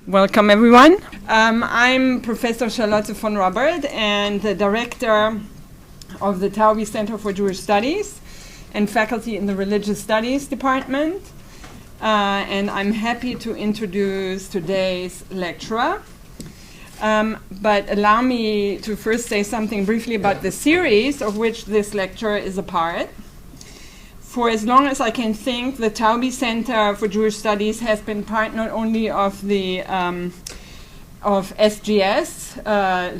Welcome, everyone. I'm Professor Charlotte von Robert and the director of the Taube Center for Jewish Studies and faculty in the Religious Studies Department. And I'm happy to introduce today's lecturer. But allow me to first say something briefly about the series of which this lecture is a part. For as long as I can think, the Taube Center for Jewish Studies has been part not only of the of SGS,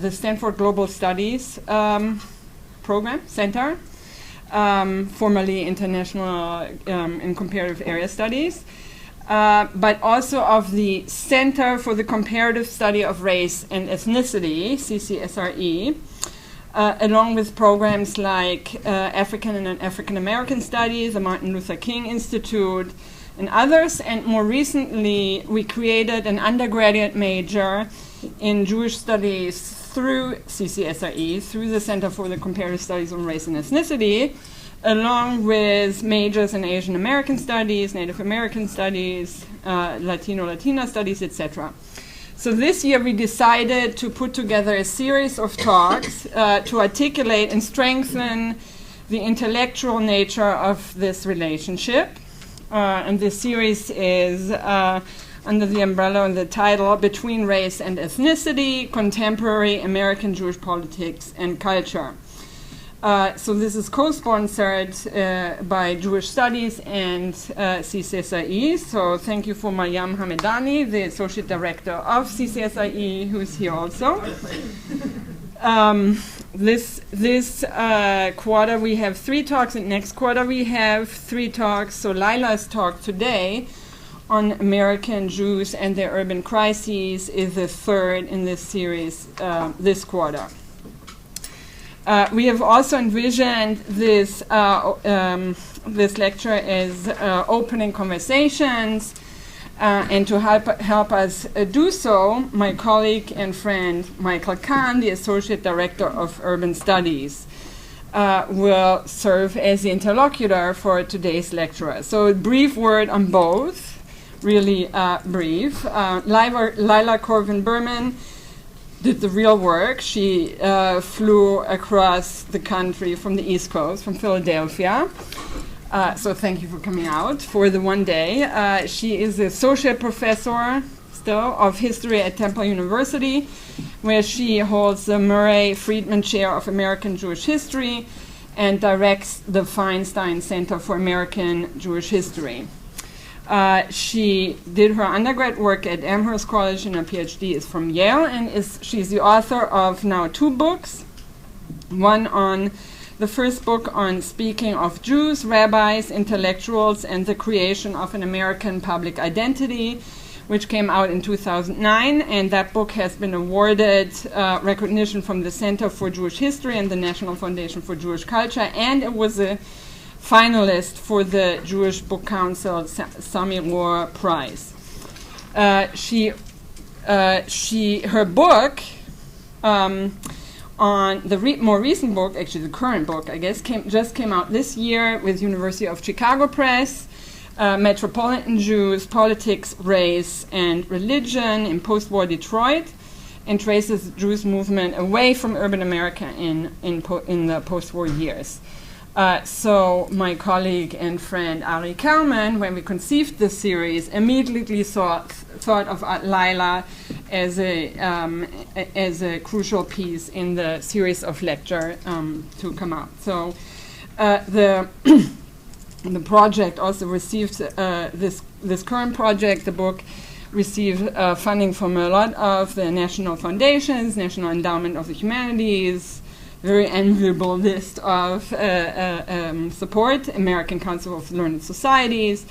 the Stanford Global Studies Program Center, formerly International in Comparative Area Studies, but also of the Center for the Comparative Study of Race and Ethnicity, CCSRE. Along with programs like African and African American Studies, the Martin Luther King Institute, and others. And more recently, we created an undergraduate major in Jewish Studies through CCSRE, through the Center for the Comparative Studies on Race and Ethnicity, along with majors in Asian American Studies, Native American Studies, Latino-Latina Studies, etc. So this year we decided to put together a series of talks to articulate and strengthen the intellectual nature of this relationship. And this series is under the umbrella and the title Between Race and Ethnicity, Contemporary American Jewish Politics and Culture. So this is co-sponsored by Jewish Studies and CCSRE. So thank you for Maryam Hamedani, the Associate Director of CCSRE, who's here also. This quarter we have 3 talks, and next quarter we have 3 talks. So Lila's talk today on American Jews and their urban crises is the 3rd in this series this quarter. We have also envisioned this this lecture as opening conversations, and to help us do so, my colleague and friend Michael Kahan, the Associate Director of Urban Studies, will serve as the interlocutor for today's lecturer. So a brief word on both, really brief. Lila Corwin Berman did the real work. She flew across the country from the East Coast, from Philadelphia. So thank you for coming out for the one day. She is the associate professor still of history at Temple University, where she holds the Murray Friedman Chair of American Jewish History and directs the Feinstein Center for American Jewish History. She did her undergrad work at Amherst College, and her PhD is from Yale, and she's the author of now 2 books. The first book on speaking of Jews, rabbis, intellectuals, and the creation of an American public identity, which came out in 2009, and that book has been awarded recognition from the Center for Jewish History and the National Foundation for Jewish Culture, and it was a finalist for the Jewish Book Council Sami Rohr Prize. Her book on the more recent book, actually the current book, I guess, just came out this year with University of Chicago Press, Metropolitan Jews, Politics, Race, and Religion in Postwar Detroit, and traces the Jewish movement away from urban America in the postwar years. So my colleague and friend Ari Kalman, when we conceived this series, immediately thought of Lila as a crucial piece in the series of lecture to come out. So the project also received this current project. The book received funding from a lot of the national foundations, National Endowment of the Humanities, very enviable list of support, American Council of Learned Societies,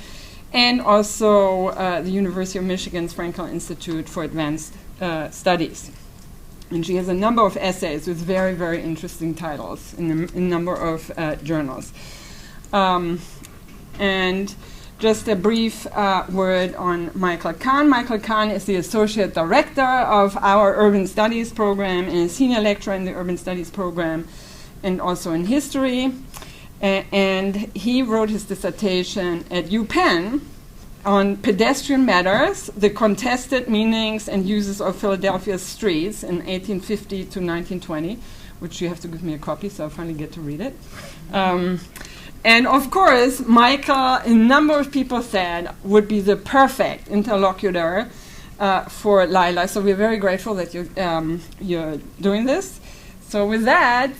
and also the University of Michigan's Frankel Institute for Advanced Studies. And she has a number of essays with very, very interesting titles in a number of journals. And just a brief word on Michael Kahan. Michael Kahan is the Associate Director of our Urban Studies program and a Senior Lecturer in the Urban Studies program and also in History. And he wrote his dissertation at UPenn on pedestrian matters, the contested meanings and uses of Philadelphia's streets in 1850 to 1920, which you have to give me a copy, so I finally get to read it. And of course, Michael, a number of people said, would be the perfect interlocutor for Lila. So we're very grateful that you're doing this. So with that,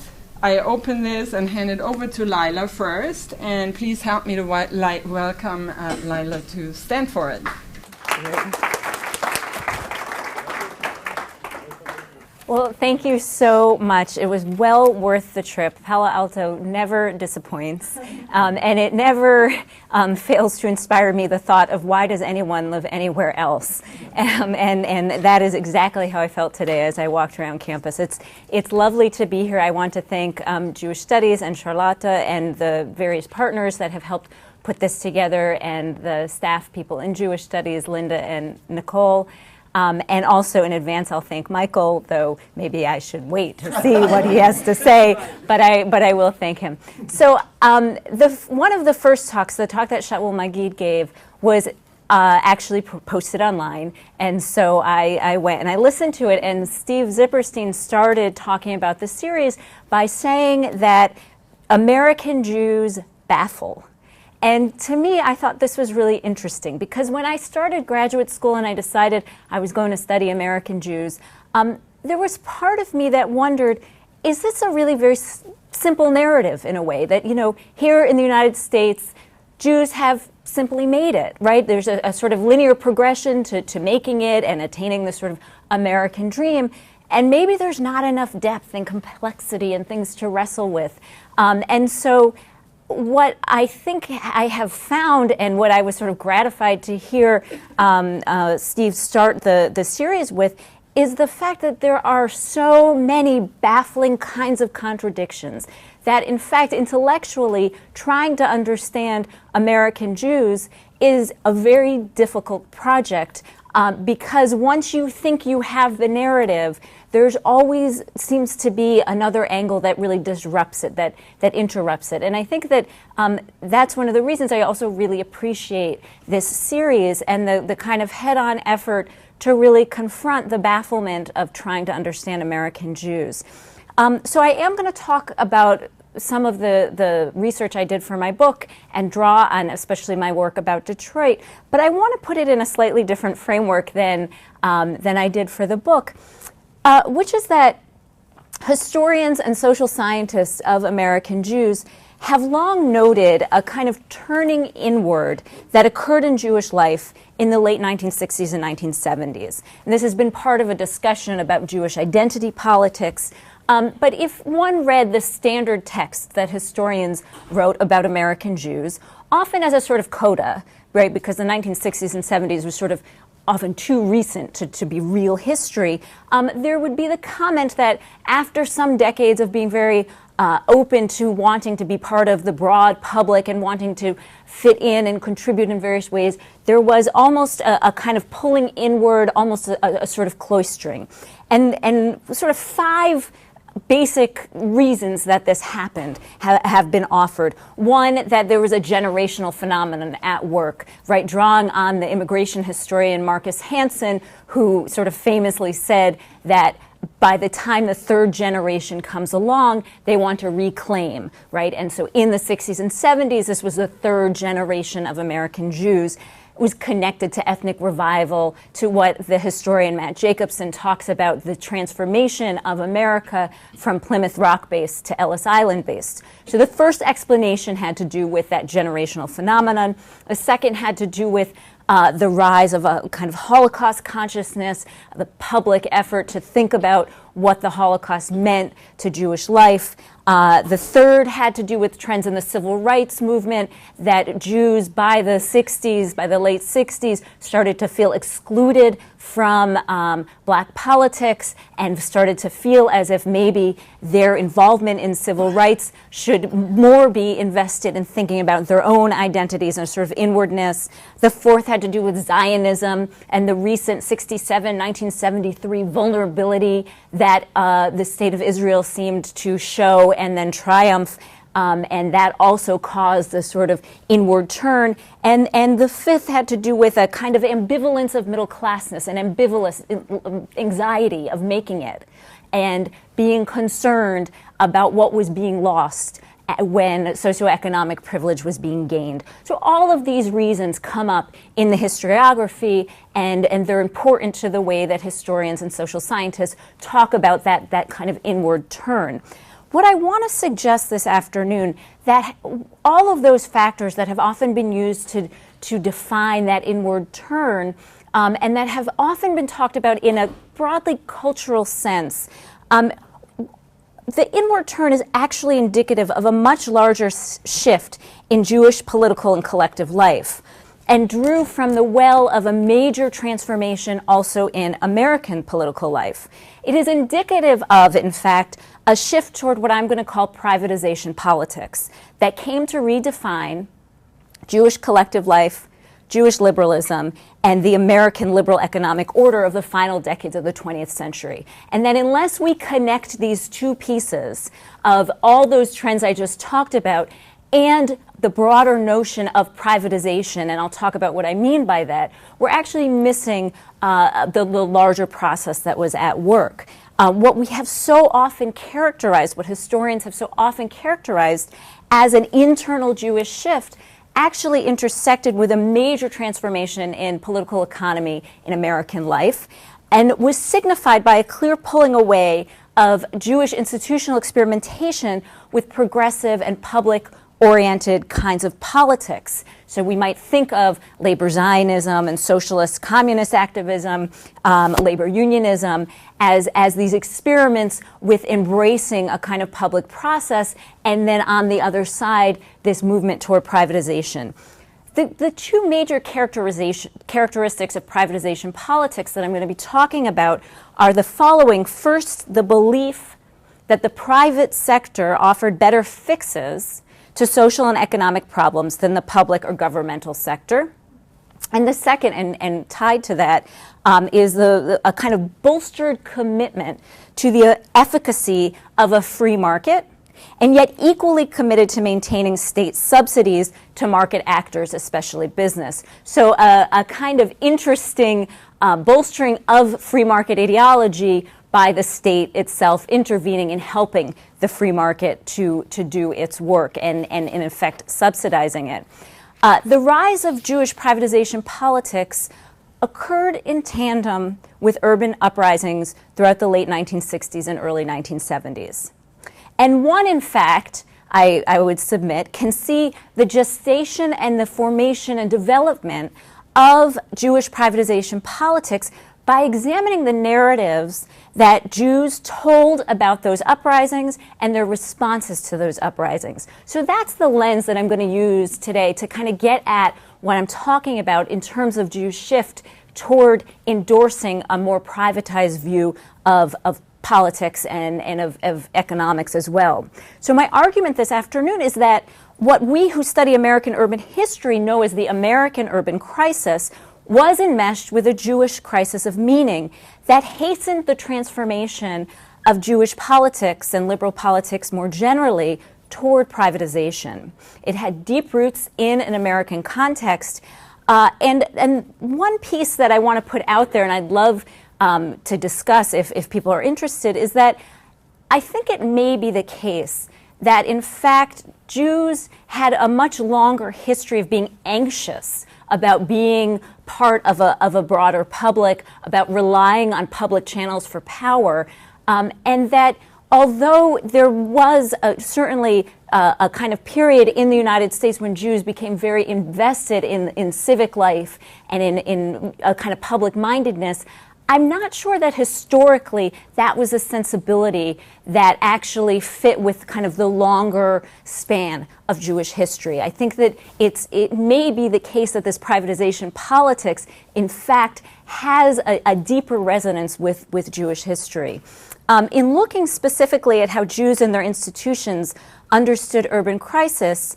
I open this and hand it over to Lila first. And please help me to welcome Lila to stand for it. Well, thank you so much. It was well worth the trip. Palo Alto never disappoints, and it never fails to inspire me the thought of why does anyone live anywhere else? And that is exactly how I felt today as I walked around campus. It's lovely to be here. I want to thank Jewish Studies and Charlotte and the various partners that have helped put this together, and the staff people in Jewish Studies, Linda and Nicole. And also in advance, I'll thank Michael, though maybe I should wait to see what he has to say, but I will thank him. So one of the first talks, the talk that Shaul Magid gave, was actually posted online, and so I went and I listened to it, and Steve Zipperstein started talking about the series by saying that American Jews baffle. And to me, I thought this was really interesting because when I started graduate school and I decided I was going to study American Jews, there was part of me that wondered, is this a really very simple narrative in a way that, here in the United States, Jews have simply made it, right? There's a sort of linear progression to making it and attaining this sort of American dream. And maybe there's not enough depth and complexity and things to wrestle with. And so what I think I have found, and what I was sort of gratified to hear Steve start the series with, is the fact that there are so many baffling kinds of contradictions that, in fact, intellectually, trying to understand American Jews is a very difficult project because once you think you have the narrative, there's always seems to be another angle that really disrupts it, that interrupts it. And I think that that's one of the reasons I also really appreciate this series and the kind of head-on effort to really confront the bafflement of trying to understand American Jews. So I am going to talk about some of the research I did for my book and draw on especially my work about Detroit, but I want to put it in a slightly different framework than I did for the book. Which is that historians and social scientists of American Jews have long noted a kind of turning inward that occurred in Jewish life in the late 1960s and 1970s. And this has been part of a discussion about Jewish identity politics. But if one read the standard text that historians wrote about American Jews, often as a sort of coda, right, because the 1960s and 70s was sort of often too recent to be real history, there would be the comment that after some decades of being very open to wanting to be part of the broad public and wanting to fit in and contribute in various ways, there was almost a kind of pulling inward, almost a sort of cloistering. And sort of 5 basic reasons that this happened have been offered. One, that there was a generational phenomenon at work, right? Drawing on the immigration historian Marcus Hansen, who sort of famously said that by the time the 3rd generation comes along, they want to reclaim, right? And so in the 60s and 70s, this was the 3rd generation of American Jews. Was connected to ethnic revival, to what the historian Matt Jacobson talks about, the transformation of America from Plymouth Rock-based to Ellis Island-based. So the first explanation had to do with that generational phenomenon. The second had to do with the rise of a kind of Holocaust consciousness, the public effort to think about what the Holocaust meant to Jewish life. The third had to do with trends in the civil rights movement, that Jews by the 60s, by the late 60s, started to feel excluded from black politics and started to feel as if maybe their involvement in civil rights should more be invested in thinking about their own identities and a sort of inwardness. The fourth had to do with Zionism and the recent 1973 vulnerability that the state of Israel seemed to show and then triumph and that also caused a sort of inward turn. And the fifth had to do with a kind of ambivalence of middle classness, an ambivalence, anxiety of making it, and being concerned about what was being lost when socioeconomic privilege was being gained. So all of these reasons come up in the historiography, and they're important to the way that historians and social scientists talk about that kind of inward turn. What I want to suggest this afternoon, that all of those factors that have often been used to define that inward turn, and that have often been talked about in a broadly cultural sense, the inward turn is actually indicative of a much larger shift in Jewish political and collective life, and drew from the well of a major transformation also in American political life. It is indicative of, in fact, a shift toward what I'm going to call privatization politics that came to redefine Jewish collective life, Jewish liberalism, and the American liberal economic order of the final decades of the 20th century. And that unless we connect these two pieces of all those trends I just talked about and the broader notion of privatization, and I'll talk about what I mean by that, we're actually missing the larger process that was at work. What we have so often characterized, what historians have so often characterized as an internal Jewish shift, actually intersected with a major transformation in political economy in American life, and was signified by a clear pulling away of Jewish institutional experimentation with progressive and public-oriented kinds of politics. So we might think of labor Zionism and socialist communist activism, labor unionism, as these experiments with embracing a kind of public process, and then on the other side, this movement toward privatization. The two major characteristics of privatization politics that I'm going to be talking about are the following. First, the belief that the private sector offered better fixes to social and economic problems than the public or governmental sector. And the second, and tied to that, is a kind of bolstered commitment to the efficacy of a free market, and yet equally committed to maintaining state subsidies to market actors, especially business. So a kind of interesting bolstering of free market ideology by the state itself intervening and helping the free market to do its work and in effect subsidizing it. The rise of Jewish privatization politics occurred in tandem with urban uprisings throughout the late 1960s and early 1970s. And one, in fact, I would submit, can see the gestation and the formation and development of Jewish privatization politics by examining the narratives that Jews told about those uprisings and their responses to those uprisings. So that's the lens that I'm going to use today to kind of get at what I'm talking about in terms of Jews' shift toward endorsing a more privatized view of politics and of economics as well. So my argument this afternoon is that what we who study American urban history know as the American urban crisis was enmeshed with a Jewish crisis of meaning that hastened the transformation of Jewish politics and liberal politics more generally toward privatization. It had deep roots in an American context. And one piece that I want to put out there, and I'd love to discuss if people are interested, is that I think it may be the case that, in fact, Jews had a much longer history of being anxious about being part of a broader public, about relying on public channels for power, and that although there was certainly a kind of period in the United States when Jews became very invested in civic life and in a kind of public-mindedness, I'm not sure that historically that was a sensibility that actually fit with kind of the longer span of Jewish history. I think that it may be the case that this privatization politics, in fact, has a deeper resonance with Jewish history. In looking specifically at how Jews and their institutions understood urban crisis,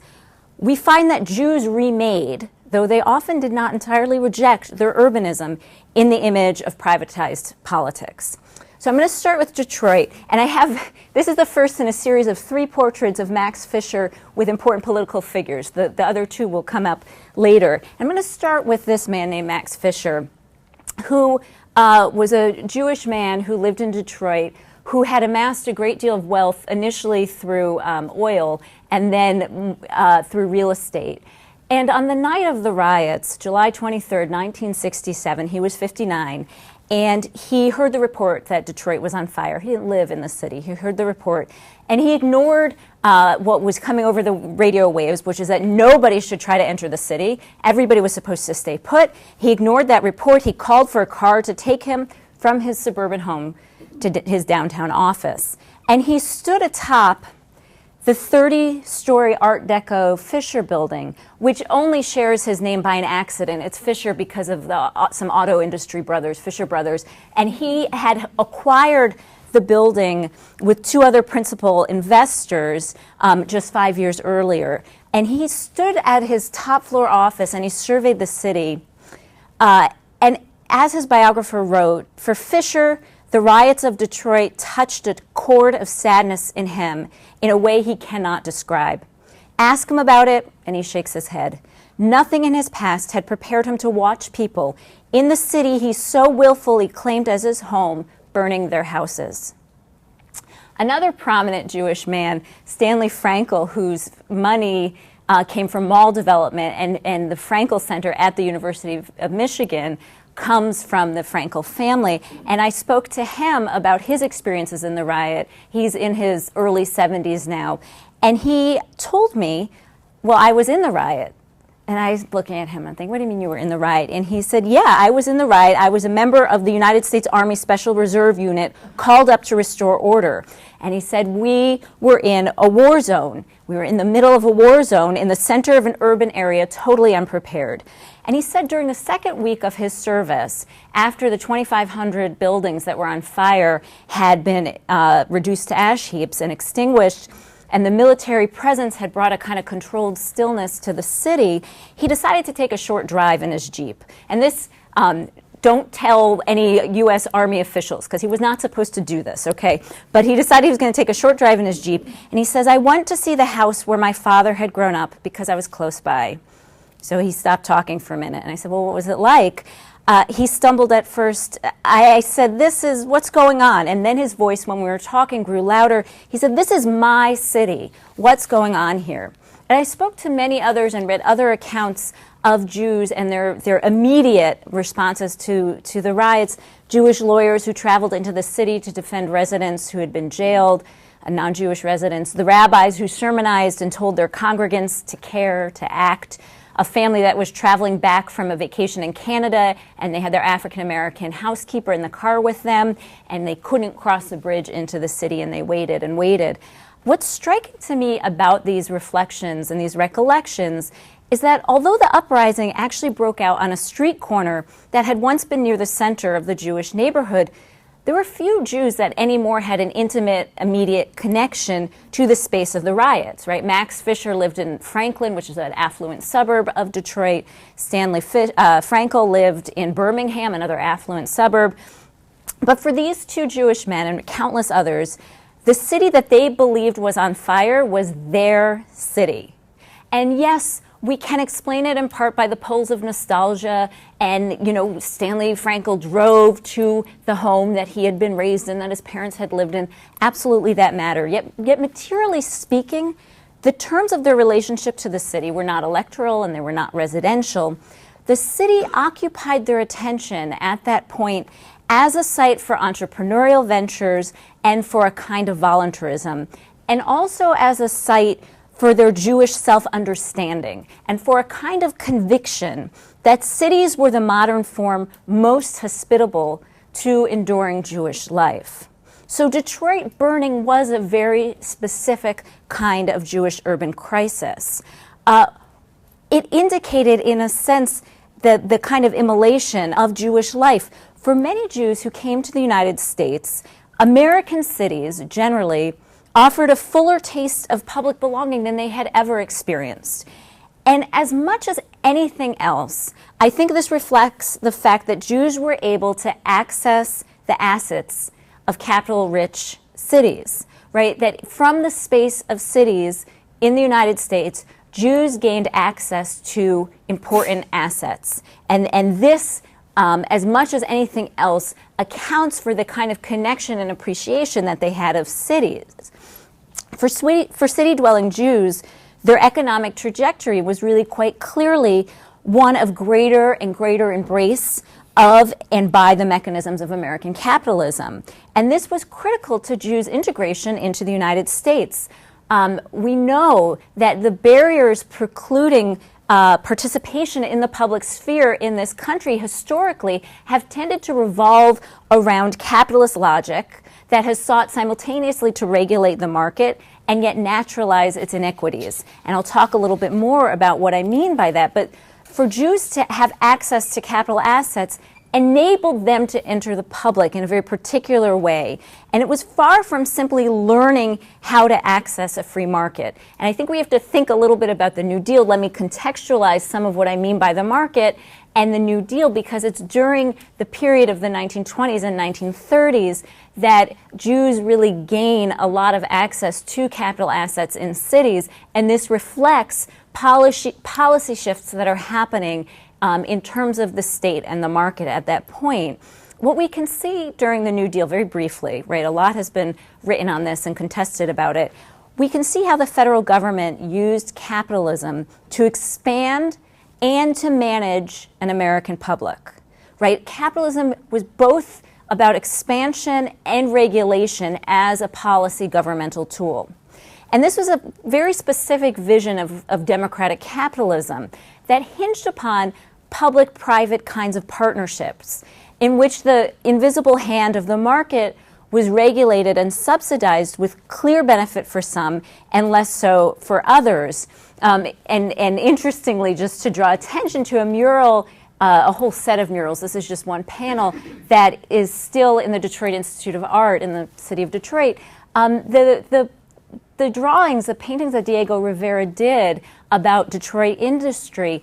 we find that Jews remade, though they often did not entirely reject, their urbanism in the image of privatized politics. So I'm going to start with Detroit, and this is the first in a series of 3 portraits of Max Fisher with important political figures. The other 2 will come up later. I'm going to start with this man named Max Fisher, who was a Jewish man who lived in Detroit, who had amassed a great deal of wealth initially through oil and then through real estate. And on the night of the riots, July 23rd, 1967, he was 59, and he heard the report that Detroit was on fire. He didn't live in the city. He heard the report, and he ignored what was coming over the radio waves, which is that nobody should try to enter the city. Everybody was supposed to stay put. He ignored that report. He called for a car to take him from his suburban home to his downtown office. And he stood atop the 30-story Art Deco Fisher building, which only shares his name by an accident. It's Fisher because of some auto industry brothers, Fisher brothers. And he had acquired the building with 2 other principal investors just 5 years earlier. And he stood at his top floor office and he surveyed the city. And as his biographer wrote, for Fisher, the riots of Detroit touched a chord of sadness in him in a way he cannot describe. Ask him about it, and he shakes his head. Nothing in his past had prepared him to watch people in the city he so willfully claimed as his home burning their houses. Another prominent Jewish man, Stanley Frankel, whose money came from mall development and the Frankel Center at the University of Michigan, comes from the Frankel family, and I spoke to him about his experiences in the riot. He's in his early 70s now, and he told me, well, I was in the riot. And I was looking at him and thinking, what do you mean you were in the riot? And he said, yeah, I was in the riot. I was a member of the United States Army Special Reserve Unit called up to restore order. And he said, we were in a war zone. We were in the middle of a war zone in the center of an urban area, totally unprepared. And he said during the second week of his service, after the 2,500 buildings that were on fire had been reduced to ash heaps and extinguished, and the military presence had brought a kind of controlled stillness to the city, he decided to take a short drive in his Jeep. And this, don't tell any U.S. Army officials, because he was not supposed to do this, okay? But he decided he was going to take a short drive in his Jeep, and he says, I went to see the house where my father had grown up because I was close by. So he stopped talking for a minute, and I said, well, what was it like? He stumbled at first. I said, this is what's going on. And then his voice, when we were talking, grew louder. He said, this is my city. What's going on here? And I spoke to many others and read other accounts of Jews and their immediate responses to the riots. Jewish lawyers who traveled into the city to defend residents who had been jailed, non-Jewish residents, the rabbis who sermonized and told their congregants to care, to act, a family that was traveling back from a vacation in Canada, and they had their African-American housekeeper in the car with them, and they couldn't cross the bridge into the city, and they waited and waited. What's striking to me about these reflections and these recollections is that although the uprising actually broke out on a street corner that had once been near the center of the Jewish neighborhood, there were few Jews that anymore had an intimate, immediate connection to the space of the riots, right? Max Fisher lived in Franklin, which is an affluent suburb of Detroit. Stanley Frankel lived in Birmingham, another affluent suburb. But for these 2 Jewish men and countless others, the city that they believed was on fire was their city. And yes, we can explain it in part by the poles of nostalgia, and, Stanley Frankel drove to the home that he had been raised in, that his parents had lived in. Absolutely that mattered. Yet materially speaking, the terms of their relationship to the city were not electoral and they were not residential. The city occupied their attention at that point as a site for entrepreneurial ventures and for a kind of voluntarism, and also as a site for their Jewish self-understanding and for a kind of conviction that cities were the modern form most hospitable to enduring Jewish life. So Detroit burning was a very specific kind of Jewish urban crisis. It indicated, in a sense, the kind of immolation of Jewish life. For many Jews who came to the United States, American cities generally offered a fuller taste of public belonging than they had ever experienced. And as much as anything else, I think this reflects the fact that Jews were able to access the assets of capital-rich cities, right? That from the space of cities in the United States, Jews gained access to important assets. And this, as much as anything else, accounts for the kind of connection and appreciation that they had of cities. For city-dwelling Jews, their economic trajectory was really quite clearly one of greater and greater embrace of and by the mechanisms of American capitalism. And this was critical to Jews' integration into the United States. We know that the barriers precluding participation in the public sphere in this country historically have tended to revolve around capitalist logic that has sought simultaneously to regulate the market and yet naturalize its inequities. And I'll talk a little bit more about what I mean by that. But for Jews to have access to capital assets enabled them to enter the public in a very particular way. And it was far from simply learning how to access a free market. And I think we have to think a little bit about the New Deal. Let me contextualize some of what I mean by the market and the New Deal, because it's during the period of the 1920s and 1930s that Jews really gain a lot of access to capital assets in cities. And this reflects policy shifts that are happening in terms of the state and the market at that point. What we can see during the New Deal, very briefly, right, a lot has been written on this and contested about it. We can see how the federal government used capitalism to expand and to manage an American public, right? Capitalism was both about expansion and regulation as a policy governmental tool. And this was a very specific vision of democratic capitalism that hinged upon public-private kinds of partnerships in which the invisible hand of the market was regulated and subsidized with clear benefit for some and less so for others. And interestingly, just to draw attention to a mural, a whole set of murals, this is just one panel, that is still in the Detroit Institute of Art in the city of Detroit. The drawings, the paintings that Diego Rivera did about Detroit industry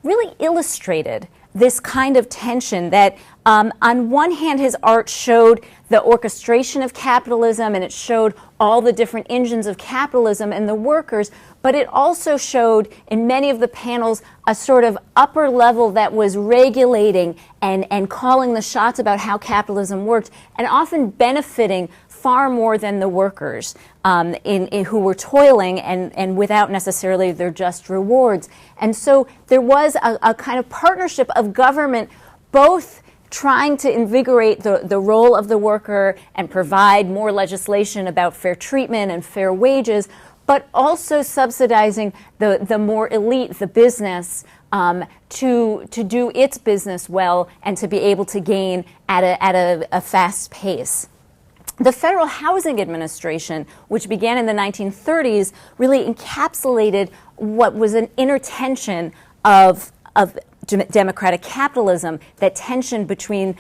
really illustrated this kind of tension that on one hand his art showed the orchestration of capitalism and it showed all the different engines of capitalism and the workers, but it also showed in many of the panels a sort of upper level that was regulating and calling the shots about how capitalism worked and often benefiting far more than the workers who were toiling and without necessarily their just rewards. And so there was a kind of partnership of government both trying to invigorate the role of the worker and provide more legislation about fair treatment and fair wages, but also subsidizing the more elite, the business, to do its business well and to be able to gain at a fast pace. The Federal Housing Administration, which began in the 1930s, really encapsulated what was an inner tension of democratic capitalism, that tension between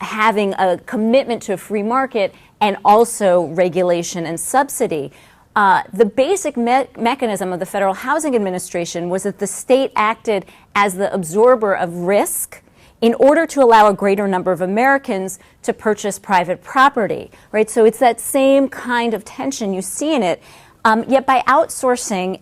having a commitment to a free market and also regulation and subsidy. The basic mechanism of the Federal Housing Administration was that the state acted as the absorber of risk in order to allow a greater number of Americans to purchase private property, right? So it's that same kind of tension you see in it. Yet by outsourcing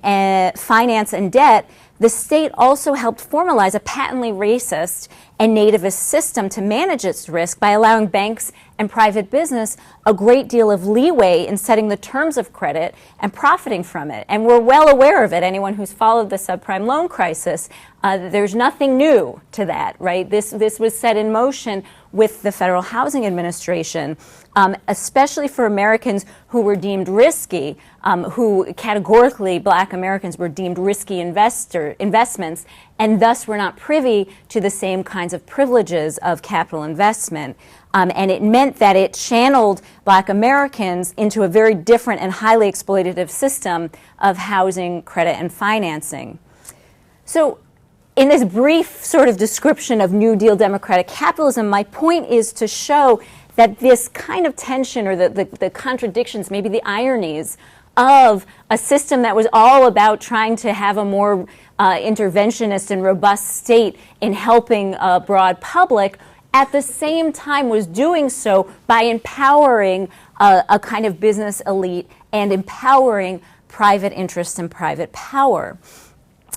finance and debt, the state also helped formalize a patently racist and nativist system to manage its risk by allowing banks and private business a great deal of leeway in setting the terms of credit and profiting from it. And we're well aware of it. Anyone who's followed the subprime loan crisis, there's nothing new to that, right? This was set in motion with the Federal Housing Administration, especially for Americans who were deemed risky, who categorically, Black Americans were deemed risky investments, and thus were not privy to the same kinds of privileges of capital investment. And it meant that it channeled Black Americans into a very different and highly exploitative system of housing, credit, and financing. So in this brief sort of description of New Deal democratic capitalism, my point is to show that this kind of tension or the contradictions, maybe the ironies of a system that was all about trying to have a more interventionist and robust state in helping a broad public at the same time was doing so by empowering a kind of business elite and empowering private interests and private power.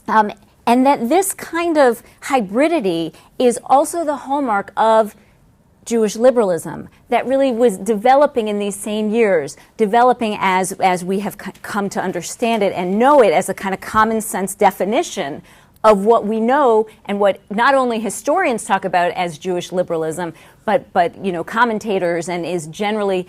And that this kind of hybridity is also the hallmark of Jewish liberalism that really was developing in these same years, developing as we have come to understand it and know it as a kind of common sense definition of what we know and what not only historians talk about as Jewish liberalism, but commentators and is generally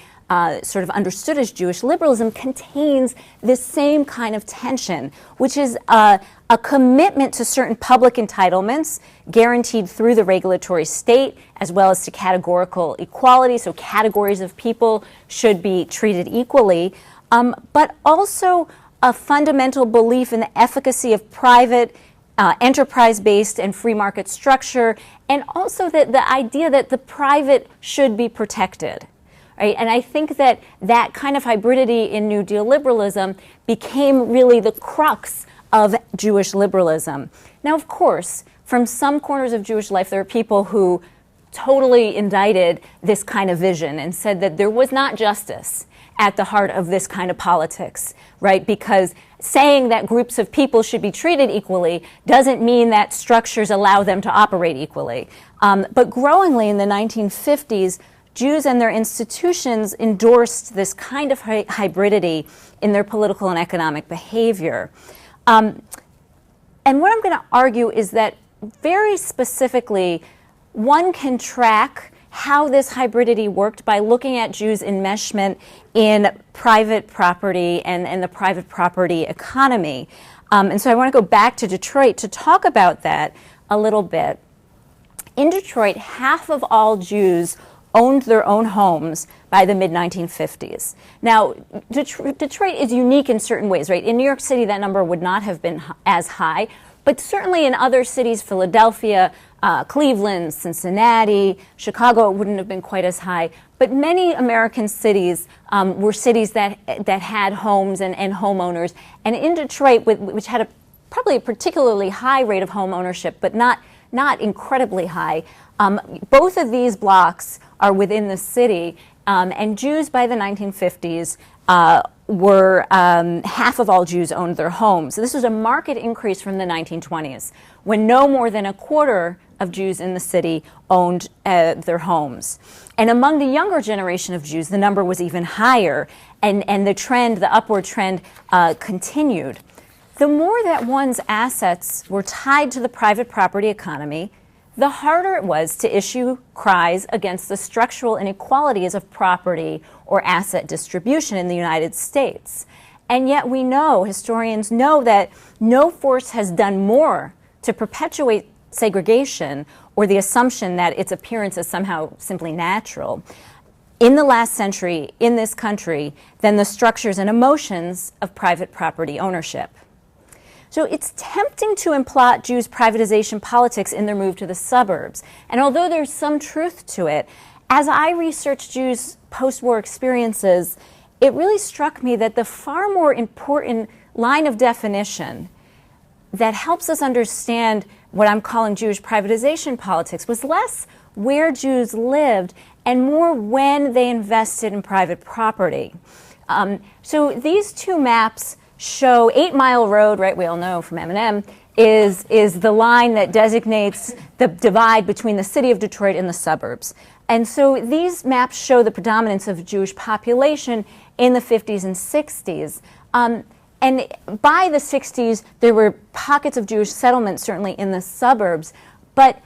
sort of understood as Jewish liberalism, contains this same kind of tension, which is a commitment to certain public entitlements guaranteed through the regulatory state, as well as to categorical equality, so categories of people should be treated equally, but also a fundamental belief in the efficacy of private enterprise-based and free market structure, and also that the idea that the private should be protected. Right? And I think that that kind of hybridity in New Deal liberalism became really the crux of Jewish liberalism. Now, of course, from some corners of Jewish life, there are people who totally indicted this kind of vision and said that there was not justice at the heart of this kind of politics, right? Because saying that groups of people should be treated equally doesn't mean that structures allow them to operate equally. But growingly in the 1950s, Jews and their institutions endorsed this kind of hybridity in their political and economic behavior. And what I'm going to argue is that very specifically, one can track how this hybridity worked by looking at Jews' enmeshment in private property and the private property economy. And so I want to go back to Detroit to talk about that a little bit. In Detroit, half of all Jews owned their own homes by the mid-1950s. Now, Detroit is unique in certain ways, right? In New York City, that number would not have been as high, but certainly in other cities, Philadelphia, Cleveland, Cincinnati, Chicago, it wouldn't have been quite as high. But many American cities were cities that had homes and homeowners. And in Detroit, which had probably a particularly high rate of home ownership, but not incredibly high, both of these blocks are within the city, and Jews by the 1950s were half of all Jews owned their homes. So this was a marked increase from the 1920s, when no more than a quarter of Jews in the city owned their homes. And among the younger generation of Jews, the number was even higher, and the upward trend continued. The more that one's assets were tied to the private property economy, the harder it was to issue cries against the structural inequalities of property or asset distribution in the United States. And yet historians know that no force has done more to perpetuate segregation or the assumption that its appearance is somehow simply natural in the last century in this country than the structures and emotions of private property ownership. So it's tempting to implot Jews' privatization politics in their move to the suburbs. And although there's some truth to it, as I researched Jews' post-war experiences, it really struck me that the far more important line of definition that helps us understand what I'm calling Jewish privatization politics was less where Jews lived and more when they invested in private property. So these two maps show 8 Mile Road, right, we all know from M&M, is the line that designates the divide between the city of Detroit and the suburbs. And so these maps show the predominance of Jewish population in the 50s and 60s. And by the 60s, there were pockets of Jewish settlement, certainly in the suburbs. But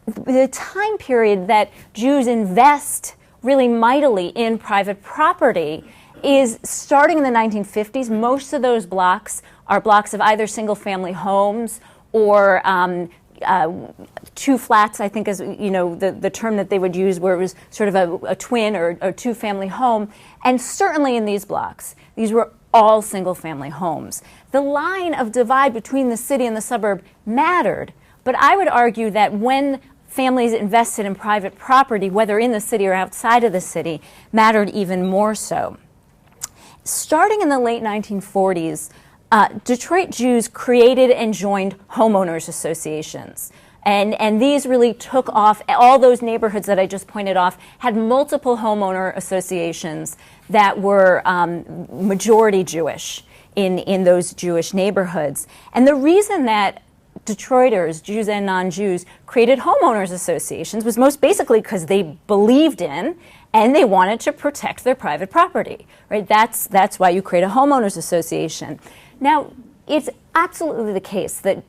the time period that Jews invest really mightily in private property is starting in the 1950s. Most of those blocks are blocks of either single-family homes or two flats, I think is the term that they would use, where it was sort of a twin or a two-family home. And certainly in these blocks, these were all single-family homes. The line of divide between the city and the suburb mattered, but I would argue that when families invested in private property, whether in the city or outside of the city, mattered even more so. Starting in the late 1940s, Detroit Jews created and joined homeowners associations. And these really took off. All those neighborhoods that I just pointed off had multiple homeowner associations that were majority Jewish in those Jewish neighborhoods. And the reason that Detroiters, Jews and non-Jews, created homeowners associations was most basically because they believed in and they wanted to protect their private property, right? That's why you create a homeowners association. Now, it's absolutely the case that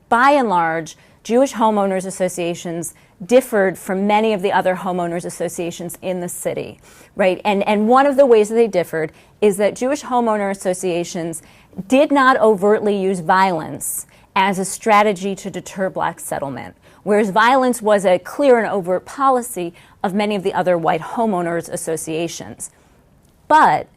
by and large, Jewish homeowners associations differed from many of the other homeowners associations in the city, right? And one of the ways that they differed is that Jewish homeowner associations did not overtly use violence as a strategy to deter black settlement, whereas violence was a clear and overt policy of many of the other white homeowners associations. But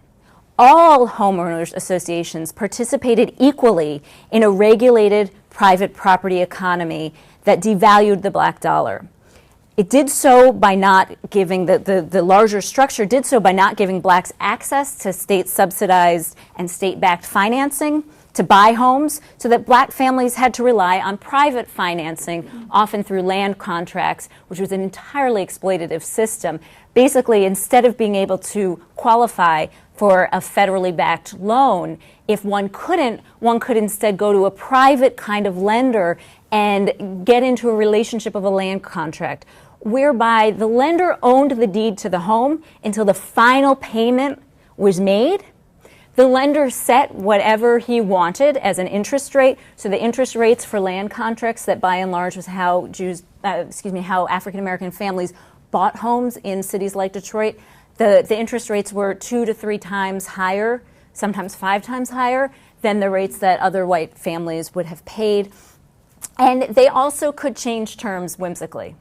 all homeowners associations participated equally in a regulated private property economy that devalued the black dollar. It did so by not giving, the larger structure did so by not giving blacks access to state-subsidized and state-backed financing to buy homes, so that black families had to rely on private financing, often through land contracts, which was an entirely exploitative system. Basically, instead of being able to qualify for a federally backed loan, if one couldn't, one could instead go to a private kind of lender and get into a relationship of a land contract, whereby the lender owned the deed to the home until the final payment was made. The lender set whatever he wanted as an interest rate. So the interest rates for land contracts, that by and large was how how African American families bought homes in cities like Detroit. The interest rates were 2 to 3 times higher, sometimes 5 times higher than the rates that other white families would have paid. And they also could change terms whimsically.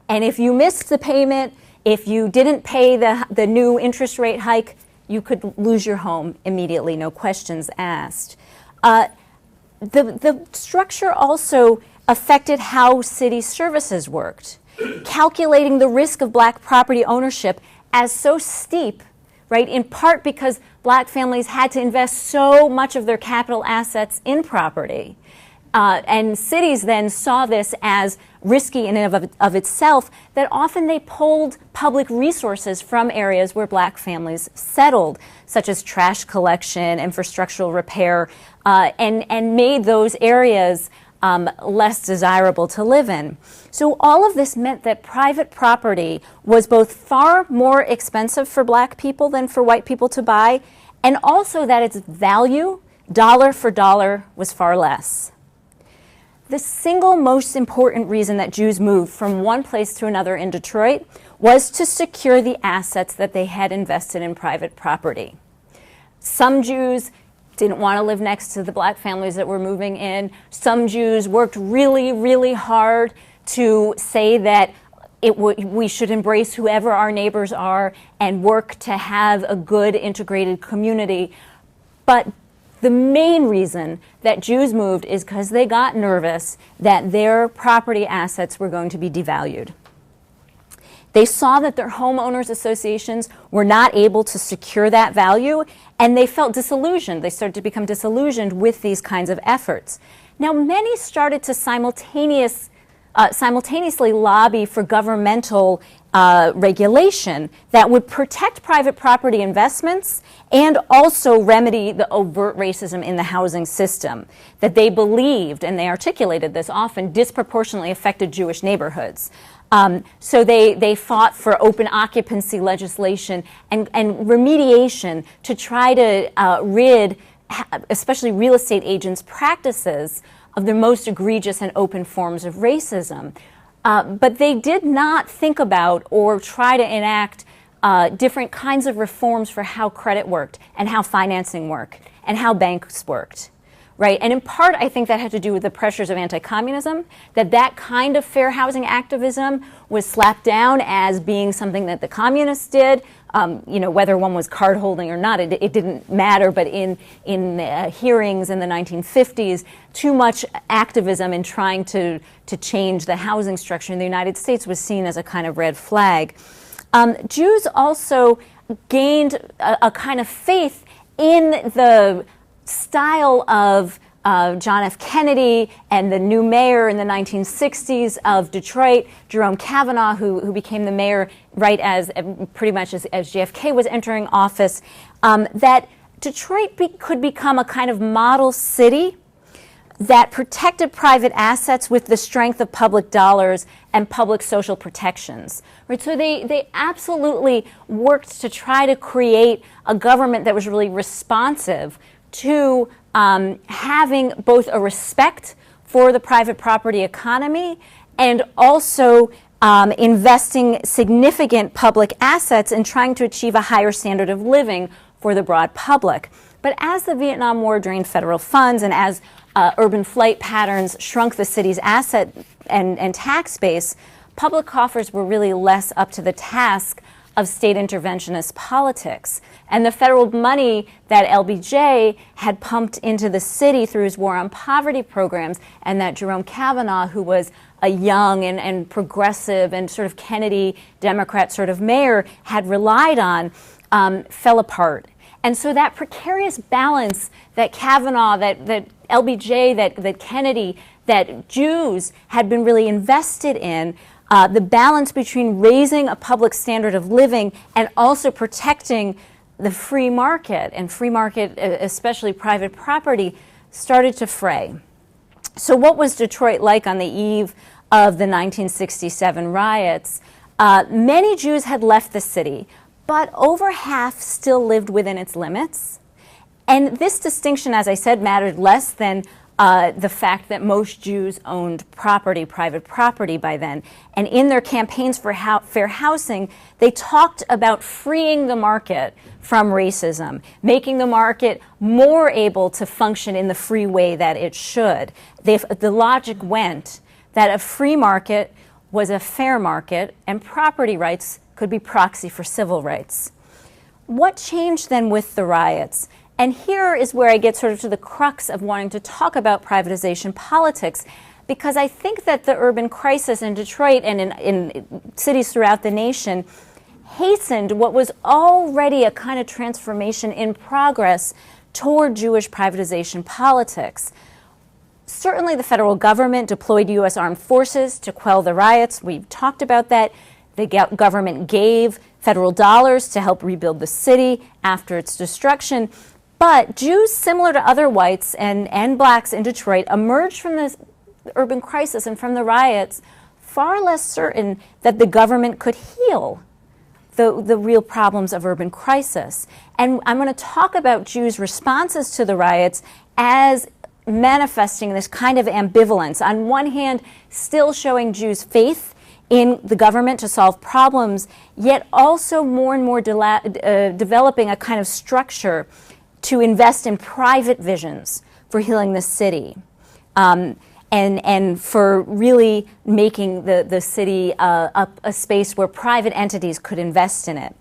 And if you missed the payment, if you didn't pay the new interest rate hike, you could lose your home immediately, no questions asked. The structure also affected how city services worked, calculating the risk of black property ownership as so steep, right, in part because black families had to invest so much of their capital assets in property. And cities then saw this as risky in and of itself, that often they pulled public resources from areas where black families settled, such as trash collection, infrastructural repair, and made those areas less desirable to live in. So all of this meant that private property was both far more expensive for black people than for white people to buy, and also that its value, dollar for dollar, was far less. The single most important reason that Jews moved from one place to another in Detroit was to secure the assets that they had invested in private property. Some Jews didn't want to live next to the black families that were moving in. Some Jews worked really, really hard to say that we should embrace whoever our neighbors are and work to have a good integrated community. But the main reason that Jews moved is because they got nervous that their property assets were going to be devalued. They saw that their homeowners associations were not able to secure that value, and they felt disillusioned. They started to become disillusioned with these kinds of efforts. Now, many started to simultaneously lobby for governmental regulation that would protect private property investments and also remedy the overt racism in the housing system that they believed, and they articulated this often, disproportionately affected Jewish neighborhoods. So they fought for open occupancy legislation and remediation to try to rid, especially real estate agents' practices of the most egregious and open forms of racism. But they did not think about or try to enact different kinds of reforms for how credit worked and how financing worked and how banks worked. Right, and in part, I think that had to do with the pressures of anti-communism, that kind of fair housing activism was slapped down as being something that the communists did. Whether one was card holding or not, it didn't matter. But in hearings in the 1950s, too much activism in trying to change the housing structure in the United States was seen as a kind of red flag. Jews also gained a kind of faith in the style of John F. Kennedy and the new mayor in the 1960s of Detroit, Jerome Kavanaugh, who became the mayor right as pretty much as JFK was entering office, that Detroit could become a kind of model city that protected private assets with the strength of public dollars and public social protections. Right? So they absolutely worked to try to create a government that was really responsive to having both a respect for the private property economy and also investing significant public assets in trying to achieve a higher standard of living for the broad public. But as the Vietnam War drained federal funds and as urban flight patterns shrunk the city's asset and tax base, public coffers were really less up to the task of state interventionist politics. And the federal money that LBJ had pumped into the city through his war on poverty programs, and that Jerome Kavanaugh, who was a young and progressive and sort of Kennedy Democrat sort of mayor, had relied on, fell apart. And so that precarious balance that Kavanaugh, that LBJ, that Kennedy, that Jews had been really invested in, the balance between raising a public standard of living and also protecting the free market, and free market, especially private property, started to fray. So what was Detroit like on the eve of the 1967 riots? Many Jews had left the city, but over half still lived within its limits. And this distinction, as I said, mattered less than the fact that most Jews owned property, private property by then. And in their campaigns for fair housing, they talked about freeing the market from racism, making the market more able to function in the free way that it should. The logic went that a free market was a fair market and property rights could be proxy for civil rights. What changed then with the riots? And here is where I get sort of to the crux of wanting to talk about privatization politics, because I think that the urban crisis in Detroit and in cities throughout the nation hastened what was already a kind of transformation in progress toward Jewish privatization politics. Certainly the federal government deployed U.S. armed forces to quell the riots. We've talked about that. The government gave federal dollars to help rebuild the city after its destruction. But Jews, similar to other whites and blacks in Detroit, emerged from this urban crisis and from the riots far less certain that the government could heal the real problems of urban crisis. And I'm going to talk about Jews' responses to the riots as manifesting this kind of ambivalence. On one hand, still showing Jews' faith in the government to solve problems, yet also more and more developing a kind of structure to invest in private visions for healing the city, and for really making the city a space where private entities could invest in it.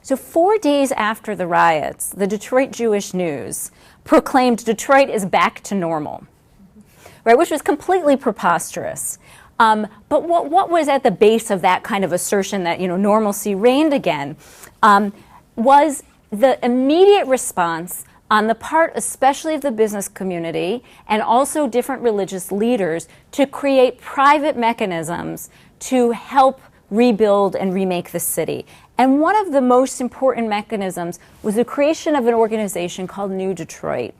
So 4 days after the riots, the Detroit Jewish News proclaimed Detroit is back to normal, right, which was completely preposterous. But what was at the base of that kind of assertion that, normalcy reigned again, was the immediate response on the part especially of the business community and also different religious leaders to create private mechanisms to help rebuild and remake the city. And one of the most important mechanisms was the creation of an organization called New Detroit.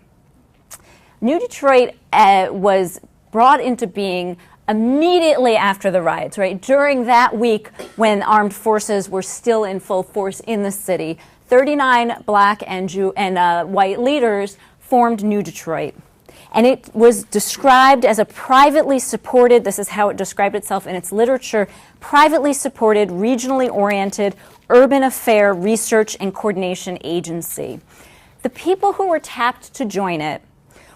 New Detroit was brought into being immediately after the riots, right? During that week when armed forces were still in full force in the city, 39 black and white leaders formed New Detroit. And it was described as a privately supported, this is how it described itself in its literature, privately supported, regionally oriented, urban affair research and coordination agency. The people who were tapped to join it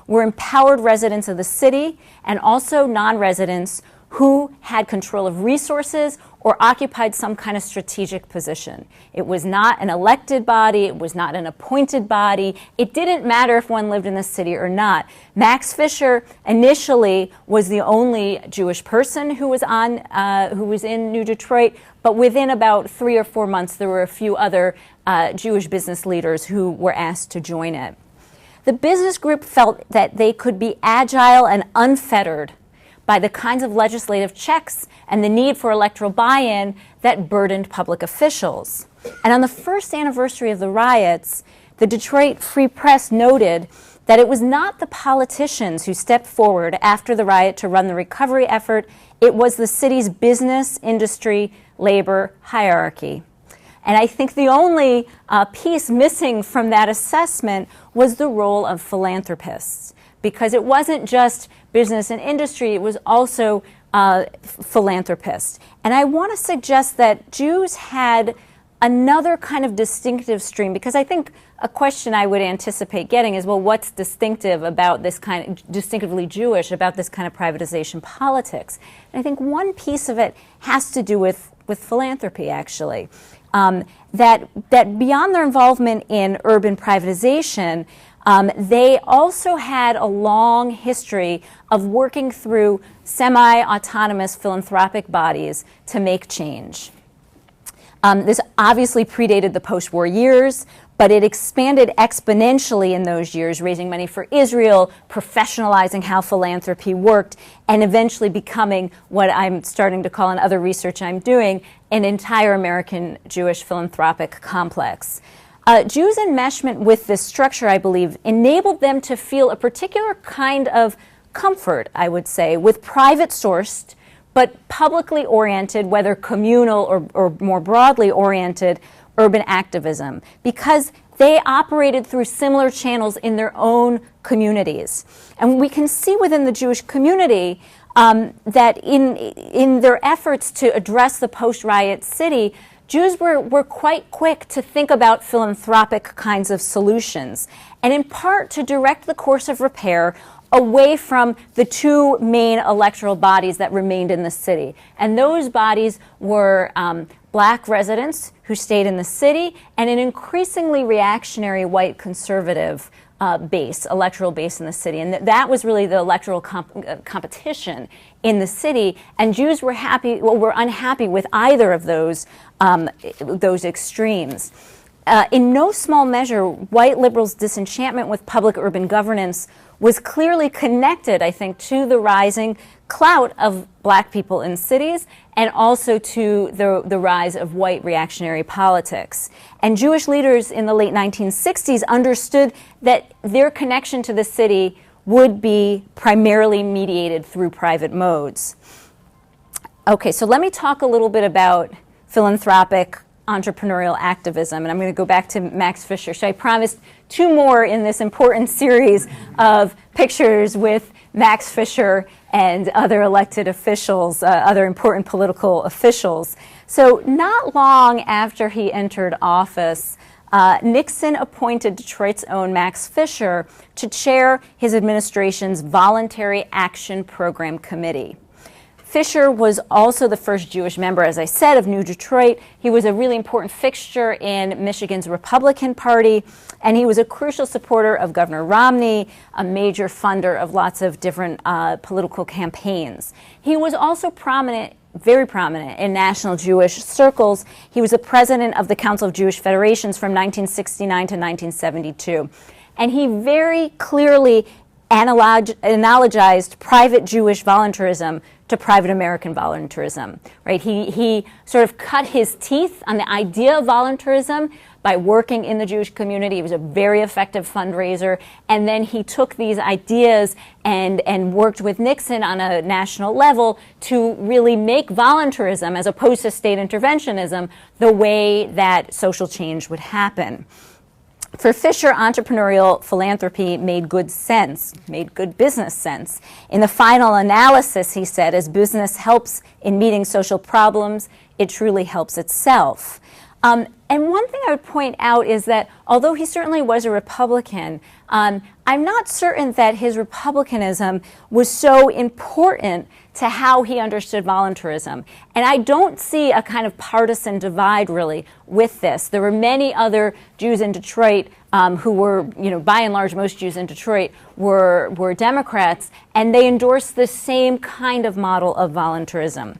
were empowered residents of the city and also non-residents who had control of resources or occupied some kind of strategic position. It was not an elected body. It was not an appointed body. It didn't matter if one lived in the city or not. Max Fisher initially was the only Jewish person who was in New Detroit, but within about 3 or 4 months, there were a few other Jewish business leaders who were asked to join it. the business group felt that they could be agile and unfettered by the kinds of legislative checks and the need for electoral buy-in that burdened public officials. And on the first anniversary of the riots, the Detroit Free Press noted that it was not the politicians who stepped forward after the riot to run the recovery effort, it was the city's business, industry, labor hierarchy. And I think the only piece missing from that assessment was the role of philanthropists, because it wasn't just business and industry, it was also philanthropists. And I want to suggest that Jews had another kind of distinctive stream, because I think a question I would anticipate getting is, well, what's distinctive about this kind of, distinctively Jewish about this kind of privatization politics? And I think one piece of it has to do with philanthropy, actually. That beyond their involvement in urban privatization, they also had a long history of working through semi-autonomous philanthropic bodies to make change. This obviously predated the post-war years, but it expanded exponentially in those years, raising money for Israel, professionalizing how philanthropy worked, and eventually becoming what I'm starting to call in other research I'm doing, an entire American Jewish philanthropic complex. Jews' enmeshment with this structure, I believe, enabled them to feel a particular kind of comfort, I would say, with private-sourced but publicly oriented, whether communal or more broadly oriented, urban activism, because they operated through similar channels in their own communities. And we can see within the Jewish community that in their efforts to address the post-riot city, Jews were quite quick to think about philanthropic kinds of solutions, and in part to direct the course of repair away from the two main electoral bodies that remained in the city. And those bodies were black residents who stayed in the city and an increasingly reactionary white conservative electoral base in the city. And that was really the electoral competition in the city. And Jews were unhappy with either of those extremes. In no small measure, white liberals' disenchantment with public urban governance was clearly connected, I think, to the rising clout of black people in cities and also to the rise of white reactionary politics. And Jewish leaders in the late 1960s understood that their connection to the city would be primarily mediated through private modes. Okay, so let me talk a little bit about philanthropic entrepreneurial activism, and I'm going to go back to Max Fisher. So I promised two more in this important series of pictures with Max Fisher and other elected officials, other important political officials. So not long after he entered office, Nixon appointed Detroit's own Max Fisher to chair his administration's Voluntary Action Program Committee. Fisher was also the first Jewish member, as I said, of New Detroit. He was a really important fixture in Michigan's Republican Party, and he was a crucial supporter of Governor Romney, a major funder of lots of different political campaigns. He was also very prominent in national Jewish circles. He was the president of the Council of Jewish Federations from 1969 to 1972. And he very clearly analogized private Jewish voluntarism to private American voluntarism, right? He sort of cut his teeth on the idea of voluntarism by working in the Jewish community. He was a very effective fundraiser, and then he took these ideas and worked with Nixon on a national level to really make voluntarism, as opposed to state interventionism, the way that social change would happen. For Fisher, entrepreneurial philanthropy made good business sense. In the final analysis, he said, as business helps in meeting social problems, it truly helps itself. And one thing I would point out is that although he certainly was a Republican, I'm not certain that his republicanism was so important to how he understood voluntarism. And I don't see a kind of partisan divide, really, with this. There were many other Jews in Detroit who were, by and large, most Jews in Detroit were Democrats, and they endorsed the same kind of model of voluntarism.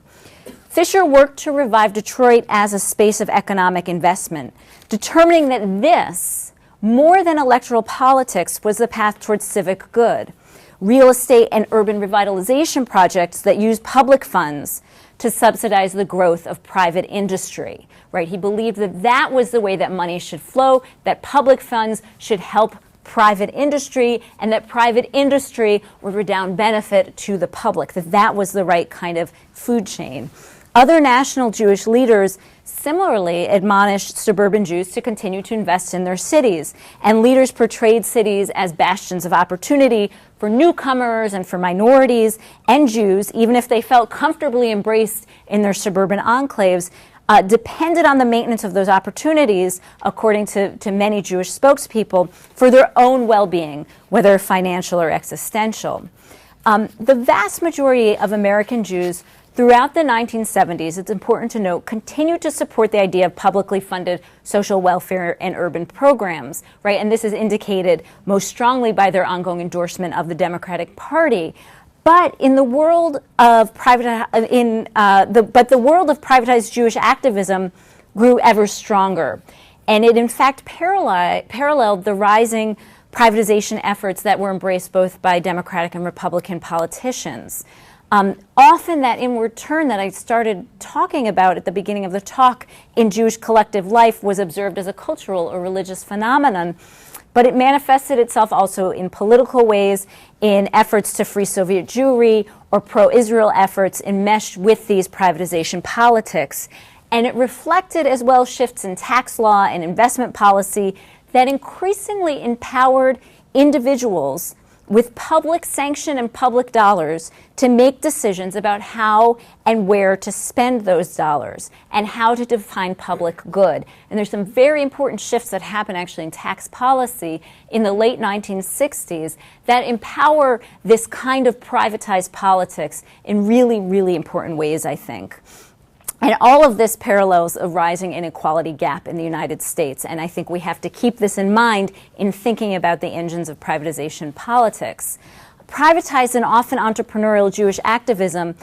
Fisher worked to revive Detroit as a space of economic investment, determining that this more than electoral politics was the path towards civic good. Real estate and urban revitalization projects that use public funds to subsidize the growth of private industry, right? He believed that that was the way that money should flow, that public funds should help private industry, and that private industry would redound benefit to the public, that that was the right kind of food chain. Other national Jewish leaders similarly admonished suburban Jews to continue to invest in their cities, and leaders portrayed cities as bastions of opportunity for newcomers and for minorities and Jews, even if they felt comfortably embraced in their suburban enclaves, depended on the maintenance of those opportunities, according to many Jewish spokespeople, for their own well-being, whether financial or existential. The vast majority of American Jews throughout the 1970s, it's important to note, continued to support the idea of publicly funded social welfare and urban programs, right? And this is indicated most strongly by their ongoing endorsement of the Democratic Party. But in the world of the world of privatized Jewish activism grew ever stronger, and it in fact paralleled the rising privatization efforts that were embraced both by Democratic and Republican politicians. Often that inward turn that I started talking about at the beginning of the talk in Jewish collective life was observed as a cultural or religious phenomenon, but it manifested itself also in political ways, in efforts to free Soviet Jewry or pro-Israel efforts enmeshed with these privatization politics. And it reflected as well shifts in tax law and investment policy that increasingly empowered individuals with public sanction and public dollars to make decisions about how and where to spend those dollars and how to define public good. And there's some very important shifts that happen actually in tax policy in the late 1960s that empower this kind of privatized politics in really, really important ways, I think. And all of this parallels a rising inequality gap in the United States. And I think we have to keep this in mind in thinking about the engines of privatization politics. Privatized and often entrepreneurial Jewish activism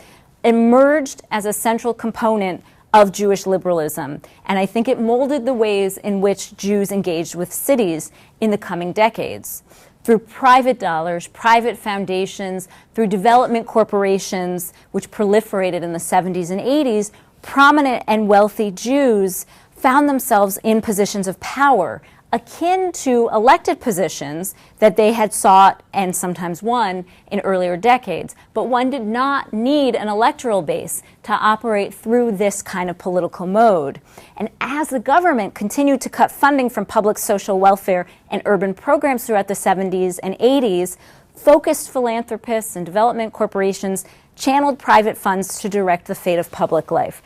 emerged as a central component of Jewish liberalism. And I think it molded the ways in which Jews engaged with cities in the coming decades. Through private dollars, private foundations, through development corporations, which proliferated in the 70s and 80s, prominent and wealthy Jews found themselves in positions of power, akin to elected positions that they had sought and sometimes won in earlier decades. But one did not need an electoral base to operate through this kind of political mode. And as the government continued to cut funding from public social welfare and urban programs throughout the 70s and 80s, focused philanthropists and development corporations channeled private funds to direct the fate of public life.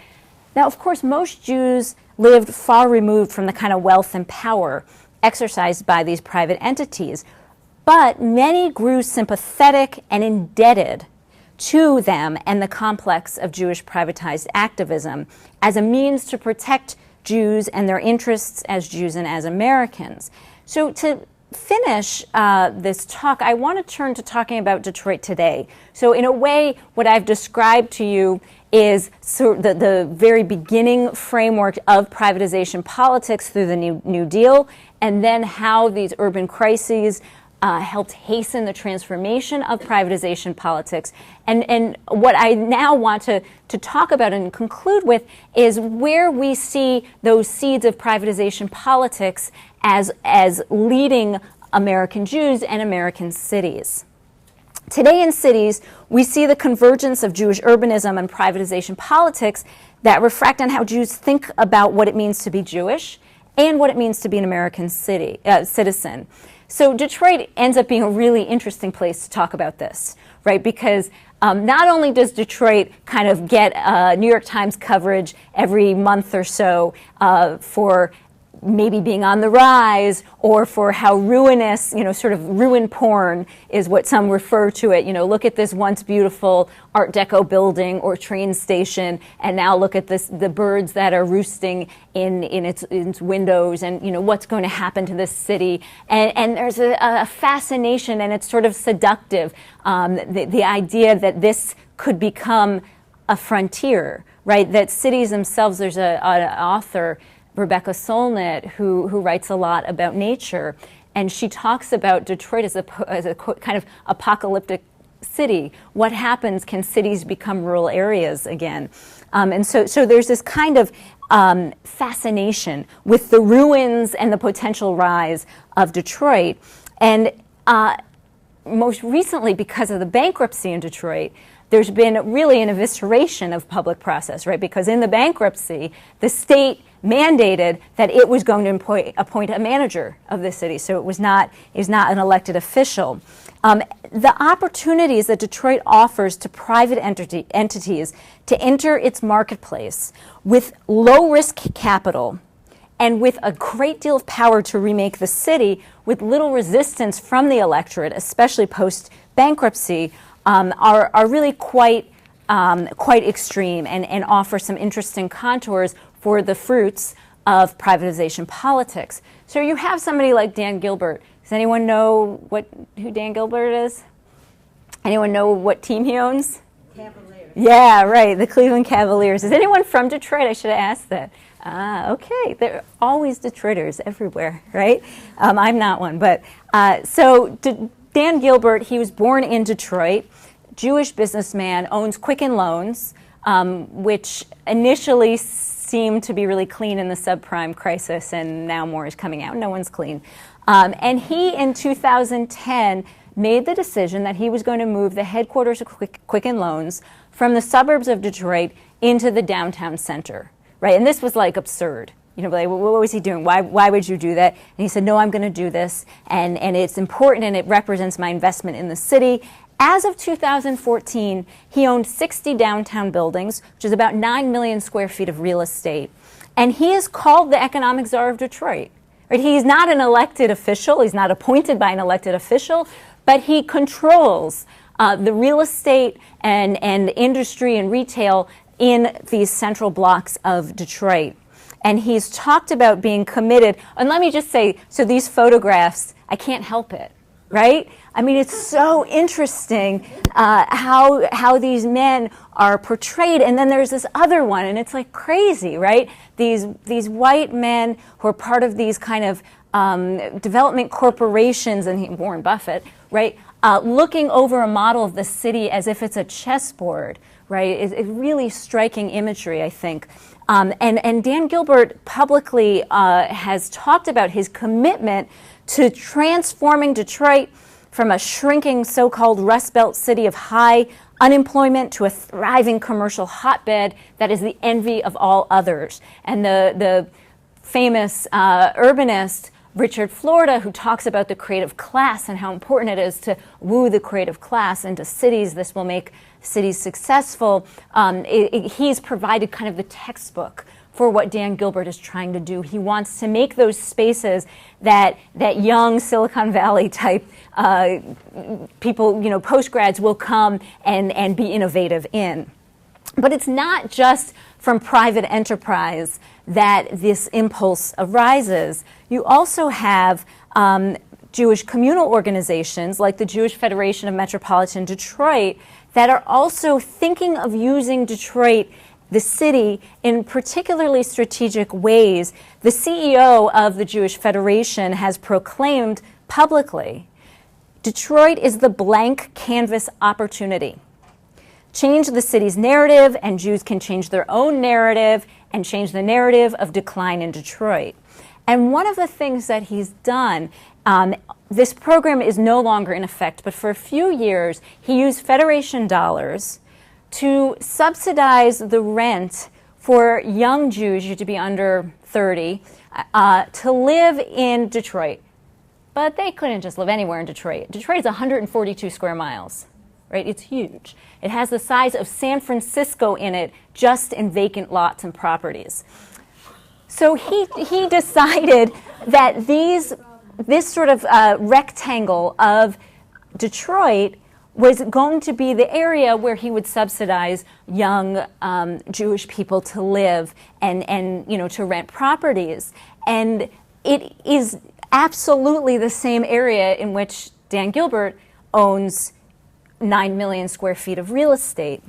Now, of course, most Jews lived far removed from the kind of wealth and power exercised by these private entities, but many grew sympathetic and indebted to them and the complex of Jewish privatized activism as a means to protect Jews and their interests as Jews and as Americans. So to finish this talk, I want to turn to talking about Detroit today. So in a way, what I've described to you is the very beginning framework of privatization politics through the New Deal, and then how these urban crises helped hasten the transformation of privatization politics. And what I now want to talk about and conclude with is where we see those seeds of privatization politics as leading American Jews and American cities. Today in cities, we see the convergence of Jewish urbanism and privatization politics that reflect on how Jews think about what it means to be Jewish and what it means to be an American citizen. So Detroit ends up being a really interesting place to talk about this, right? Because not only does Detroit kind of get New York Times coverage every month or so for maybe being on the rise, or for how ruinous, sort of ruin porn is what some refer to it. Look at this once beautiful Art Deco building or train station, and now look at the birds that are roosting in its windows, and what's going to happen to this city. And there's a fascination, and it's sort of seductive, the idea that this could become a frontier, right? That cities themselves, there's an author, Rebecca Solnit, who writes a lot about nature. And she talks about Detroit as a kind of apocalyptic city. What happens? Can cities become rural areas again? And so there's this kind of fascination with the ruins and the potential rise of Detroit. And most recently, because of the bankruptcy in Detroit, there's been really an evisceration of public process, right? Because in the bankruptcy, the state mandated that it was going to appoint a manager of the city, so it was not an elected official. The opportunities that Detroit offers to private entities to enter its marketplace with low-risk capital and with a great deal of power to remake the city with little resistance from the electorate, especially post-bankruptcy, are really quite extreme and offer some interesting contours for the fruits of privatization politics. So you have somebody like Dan Gilbert. Does anyone know who Dan Gilbert is? Anyone know what team he owns? Cavaliers. Yeah, right, the Cleveland Cavaliers. Is anyone from Detroit? I should have asked that. Okay, there are always Detroiters everywhere, right? I'm not one, but Dan Gilbert, he was born in Detroit, Jewish businessman, owns Quicken Loans, which initially seemed to be really clean in the subprime crisis, and now more is coming out. No one's clean. And he, in 2010, made the decision that he was going to move the headquarters of Quicken Loans from the suburbs of Detroit into the downtown center, right? And this was like absurd. You know, like, what was he doing? Why would you do that? And he said, no, I'm going to do this, and it's important, and it represents my investment in the city. As of 2014, he owned 60 downtown buildings, which is about 9 million square feet of real estate. And he is called the economic czar of Detroit. Right? He's not an elected official. He's not appointed by an elected official, but he controls the real estate and industry and retail in these central blocks of Detroit. And he's talked about being committed. And let me just say, so these photographs, I can't help it, right? I mean, it's so interesting how these men are portrayed. And then there's this other one, and it's like crazy, right? These white men who are part of these kind of development corporations, and Warren Buffett, right? Looking over a model of the city as if it's a chessboard, right? It's really striking imagery, I think. And Dan Gilbert publicly has talked about his commitment to transforming Detroit from a shrinking so-called Rust Belt city of high unemployment to a thriving commercial hotbed that is the envy of all others. And the famous urbanist Richard Florida, who talks about the creative class and how important it is to woo the creative class into cities, this will make cities successful, he's provided kind of the textbook for what Dan Gilbert is trying to do. He wants to make those spaces that young Silicon Valley type people, you know, postgrads will come and be innovative in. But it's not just from private enterprise that this impulse arises. You also have Jewish communal organizations like the Jewish Federation of Metropolitan Detroit that are also thinking of using Detroit, the city, in particularly strategic ways. The CEO of the Jewish Federation has proclaimed publicly, Detroit is the blank canvas opportunity. Change the city's narrative, and Jews can change their own narrative and change the narrative of decline in Detroit. And one of the things that he's done, this program is no longer in effect, but for a few years, he used Federation dollars to subsidize the rent for young Jews, you have to be under 30, to live in Detroit. But they couldn't just live anywhere in Detroit. Detroit is 142 square miles, right? It's huge. It has the size of San Francisco in it, just in vacant lots and properties. So he decided that this sort of rectangle of Detroit was going to be the area where he would subsidize young Jewish people to live and you know, to rent properties. And it is absolutely the same area in which Dan Gilbert owns 9 million square feet of real estate.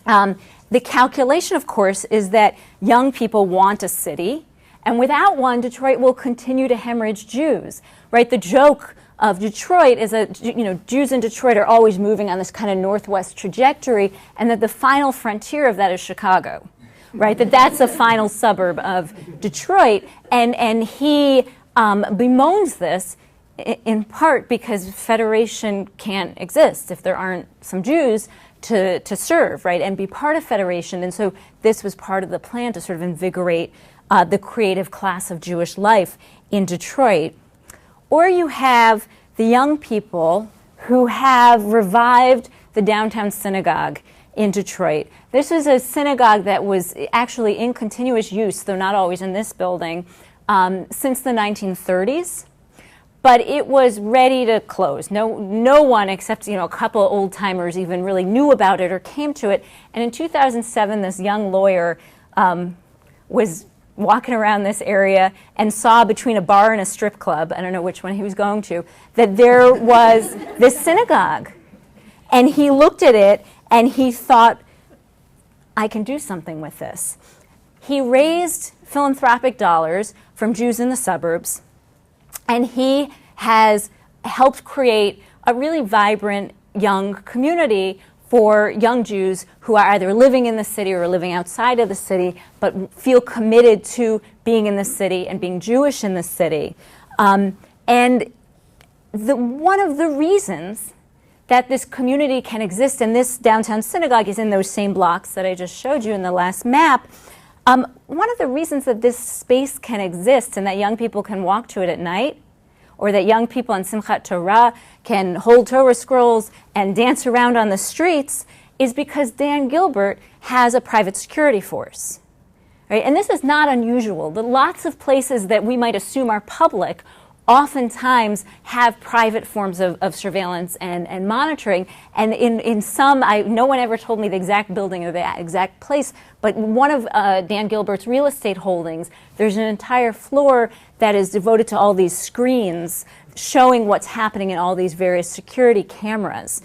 The calculation, of course, is that young people want a city, And without one, Detroit will continue to hemorrhage Jews, right? The joke of Detroit is that, Jews in Detroit are always moving on this kind of northwest trajectory, and that the final frontier of that is Chicago, right? That's the final suburb of Detroit. And he bemoans this in part because Federation can't exist if there aren't some Jews to serve, right, and be part of Federation. And so this was part of the plan to sort of invigorate the creative class of Jewish life in Detroit. Or you have the young people who have revived the downtown synagogue in Detroit. This was a synagogue that was actually in continuous use, though not always in this building, since the 1930s. But it was ready to close. No one except a couple of old timers even really knew about it or came to it. And in 2007, this young lawyer was walking around this area and saw between a bar and a strip club, I don't know which one he was going to, that there was this synagogue. And he looked at it and he thought, I can do something with this. He raised philanthropic dollars from Jews in the suburbs, and he has helped create a really vibrant young community for young Jews who are either living in the city or living outside of the city, but feel committed to being in the city and being Jewish in the city. And one of the reasons that this community can exist, and this downtown synagogue is in those same blocks that I just showed you in the last map, one of the reasons that this space can exist and that young people can walk to it at night, or that young people on Simchat Torah can hold Torah scrolls and dance around on the streets, is because Dan Gilbert has a private security force. Right? And this is not unusual. Lots of places that we might assume are public oftentimes have private forms of surveillance and monitoring. And in some, no one ever told me the exact building or the exact place, but one of Dan Gilbert's real estate holdings, there's an entire floor that is devoted to all these screens showing what's happening in all these various security cameras.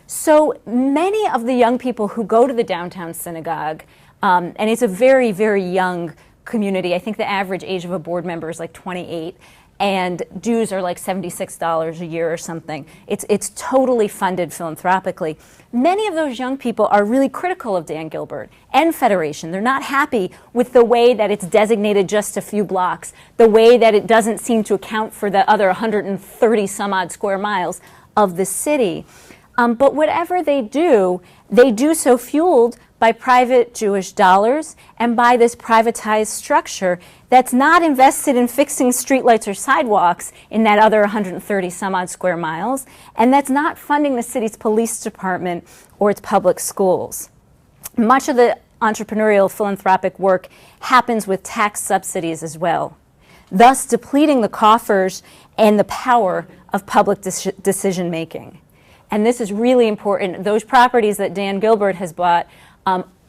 So many of the young people who go to the downtown synagogue, and it's a very, very young community. I think the average age of a board member is like 28. And dues are like $76 a year or something. It's totally funded philanthropically. Many of those young people are really critical of Dan Gilbert and Federation. They're not happy with the way that it's designated just a few blocks, the way that it doesn't seem to account for the other 130 some odd square miles of the city. But whatever they do so fueled by private Jewish dollars and by this privatized structure that's not invested in fixing streetlights or sidewalks in that other 130 some odd square miles, and that's not funding the city's police department or its public schools. Much of the entrepreneurial philanthropic work happens with tax subsidies as well, thus depleting the coffers and the power of public decision making. And this is really important. Those properties that Dan Gilbert has bought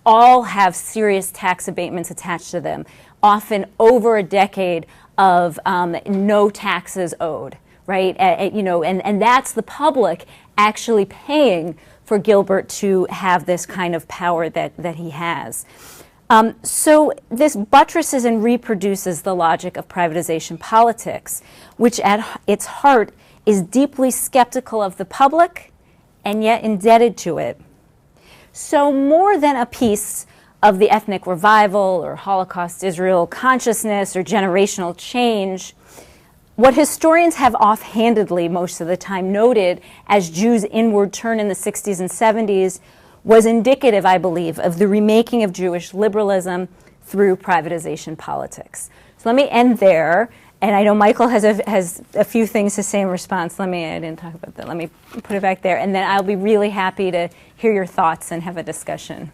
all have serious tax abatements attached to them, often over a decade of no taxes owed, right? And that's the public actually paying for Gilbert to have this kind of power that he has. So this buttresses and reproduces the logic of privatization politics, which at its heart is deeply skeptical of the public and yet indebted to it. So more than a piece of the ethnic revival or Holocaust Israel consciousness or generational change, what historians have offhandedly most of the time noted as Jews' inward turn in the 60s and 70s was indicative, I believe, of the remaking of Jewish liberalism through privatization politics. So let me end there. And I know Michael has a few things to say in response. I didn't talk about that. Let me put it back there. And then I'll be really happy to hear your thoughts and have a discussion.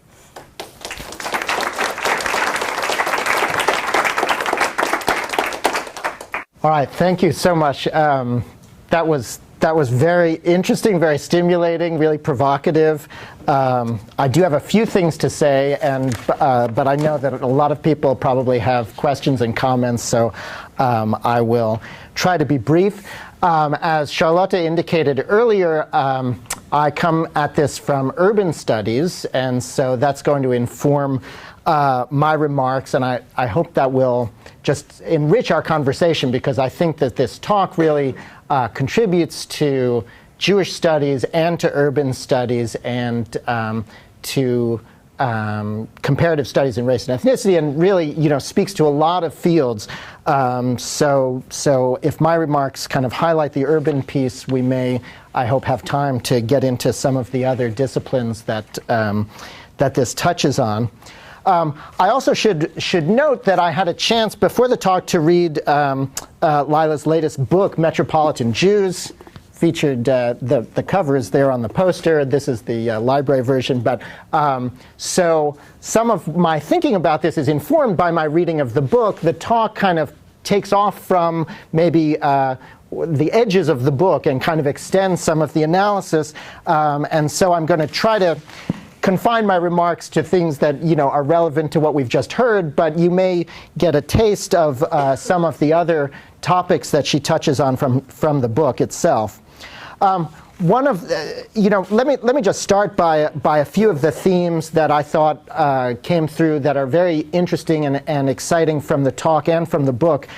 All right, thank you so much. That was very interesting, very stimulating, really provocative. I do have a few things to say, but I know that a lot of people probably have questions and comments, so I will try to be brief. As Charlotte indicated earlier, I come at this from urban studies, and so that's going to inform my remarks, and I hope that will just enrich our conversation, because I think that this talk really contributes to Jewish studies and to urban studies and to comparative studies in race and ethnicity, and really, speaks to a lot of fields. So if my remarks kind of highlight the urban piece, we may, I hope, have time to get into some of the other disciplines that that this touches on. I also should note that I had a chance before the talk to read Lila's latest book, Metropolitan Jews. Featured, the cover is there on the poster. This is the library version. But so some of my thinking about this is informed by my reading of the book. The talk kind of takes off from maybe the edges of the book and kind of extends some of the analysis. And so I'm going to try to confine my remarks to things that are relevant to what we've just heard, but you may get a taste of some of the other topics that she touches on from the book itself. One of let me just start by a few of the themes that I thought came through that are very interesting and exciting from the talk and from the book.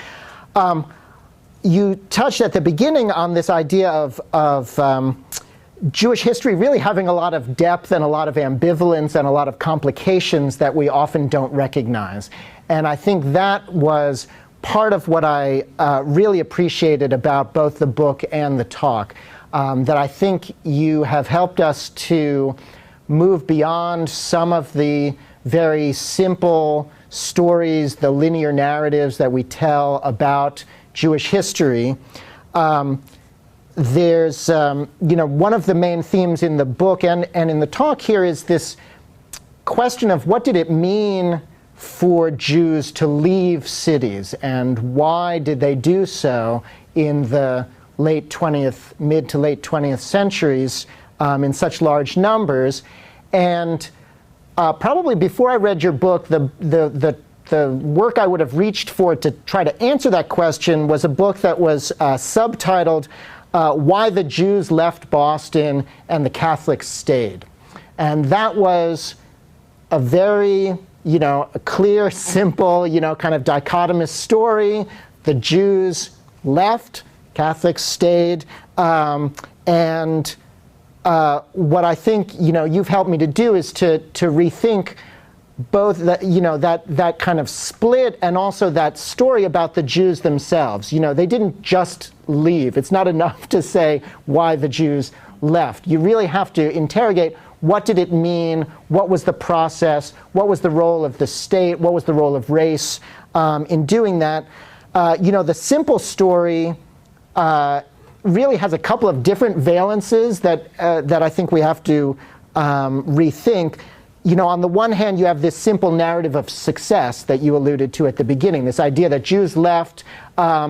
You touched at the beginning on this idea of Jewish history really having a lot of depth and a lot of ambivalence and a lot of complications that we often don't recognize. And I think that was part of what I really appreciated about both the book and the talk. That I think you have helped us to move beyond some of the very simple stories, the linear narratives that we tell about Jewish history. There's, one of the main themes in the book and in the talk here is this question of what did it mean for Jews to leave cities, and why did they do so in the mid to late 20th centuries in such large numbers. And probably before I read your book, the work I would have reached for to try to answer that question was a book that was subtitled Why the Jews Left Boston and the Catholics Stayed. And that was a very, a clear, simple, kind of dichotomous story. The Jews left, Catholics stayed, and what I think you've helped me to do is to rethink both that kind of split and also that story about the Jews themselves. They didn't just leave. It's not enough to say why the Jews left. You really have to interrogate what did it mean, what was the process, what was the role of the state, what was the role of race in doing that. The simple story really has a couple of different valences that I think we have to rethink. On the one hand, you have this simple narrative of success that you alluded to at the beginning, this idea that Jews left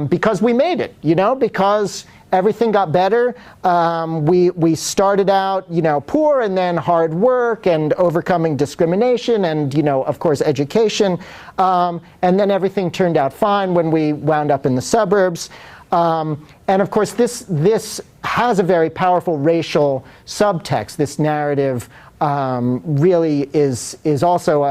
because we made it, because everything got better. We started out, poor, and then hard work and overcoming discrimination and, of course, education. And then everything turned out fine when we wound up in the suburbs. And of course, this has a very powerful racial subtext. This narrative really is also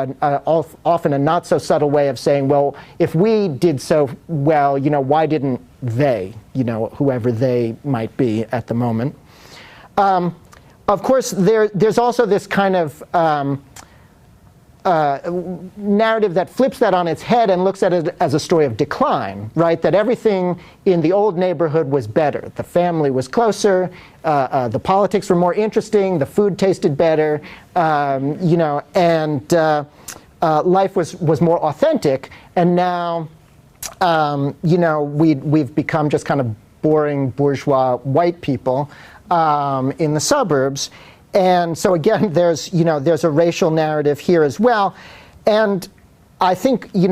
often a not so subtle way of saying, well, if we did so well, why didn't they, whoever they might be at the moment. Of course, there's also this kind of narrative that flips that on its head and looks at it as a story of decline, right? That everything in the old neighborhood was better. The family was closer, the politics were more interesting, the food tasted better, and life was more authentic. And now, we've become just kind of boring bourgeois white people in the suburbs. And so again, there's a racial narrative here as well. And I think, in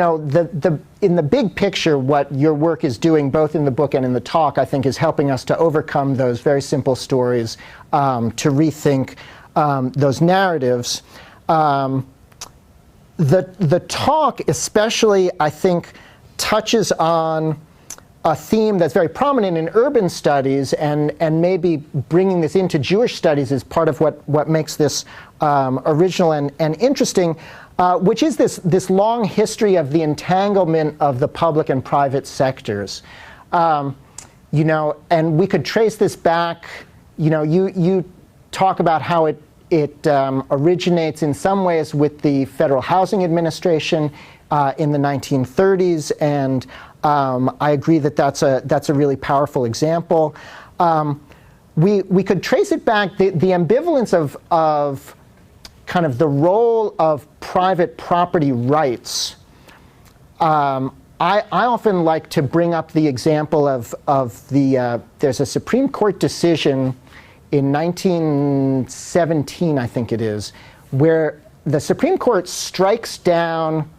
the big picture, what your work is doing, both in the book and in the talk, I think is helping us to overcome those very simple stories, to rethink those narratives. The talk especially, I think, touches on a theme that's very prominent in urban studies, and maybe bringing this into Jewish studies is part of what makes this original and interesting, which is this long history of the entanglement of the public and private sectors. And we could trace this back. You talk about how it originates in some ways with the Federal Housing Administration in the 1930s, and I agree that that's a really powerful example. We could trace it back, the ambivalence of kind of the role of private property rights. I often like to bring up the example of there's a Supreme Court decision in 1917, I think it is, where the Supreme Court strikes down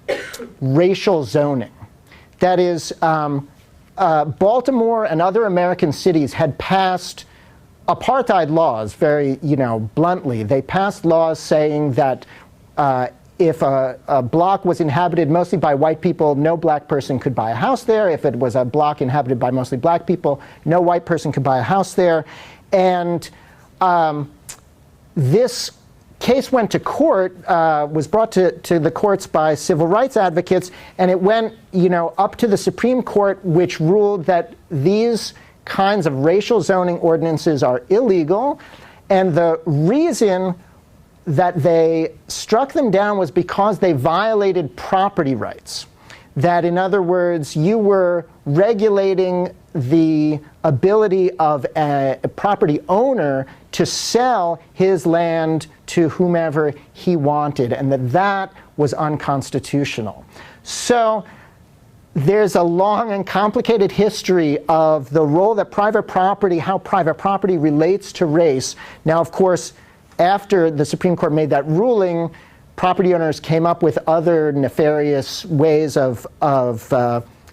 racial zoning. That is, Baltimore and other American cities had passed apartheid laws very, bluntly. They passed laws saying that if a block was inhabited mostly by white people, no black person could buy a house there. If it was a block inhabited by mostly black people, no white person could buy a house there. And this case went to court, was brought to the courts by civil rights advocates, and it went, up to the Supreme Court, which ruled that these kinds of racial zoning ordinances are illegal, and the reason that they struck them down was because they violated property rights. That, in other words, you were regulating the ability of a property owner to sell his land to whomever he wanted, and that was unconstitutional. So there's a long and complicated history of the role that private property, how private property relates to race. Now, of course, after the Supreme Court made that ruling, property owners came up with other nefarious ways of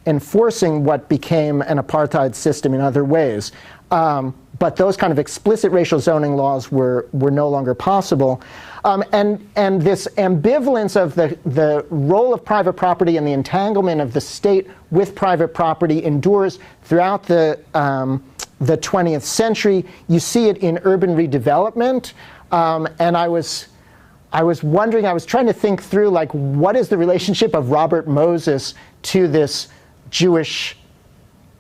enforcing what became an apartheid system in other ways. But those kind of explicit racial zoning laws were no longer possible. And this ambivalence of the role of private property and the entanglement of the state with private property endures throughout the 20th century. You see it in urban redevelopment. And I was wondering, I was trying to think through, like, what is the relationship of Robert Moses to this Jewish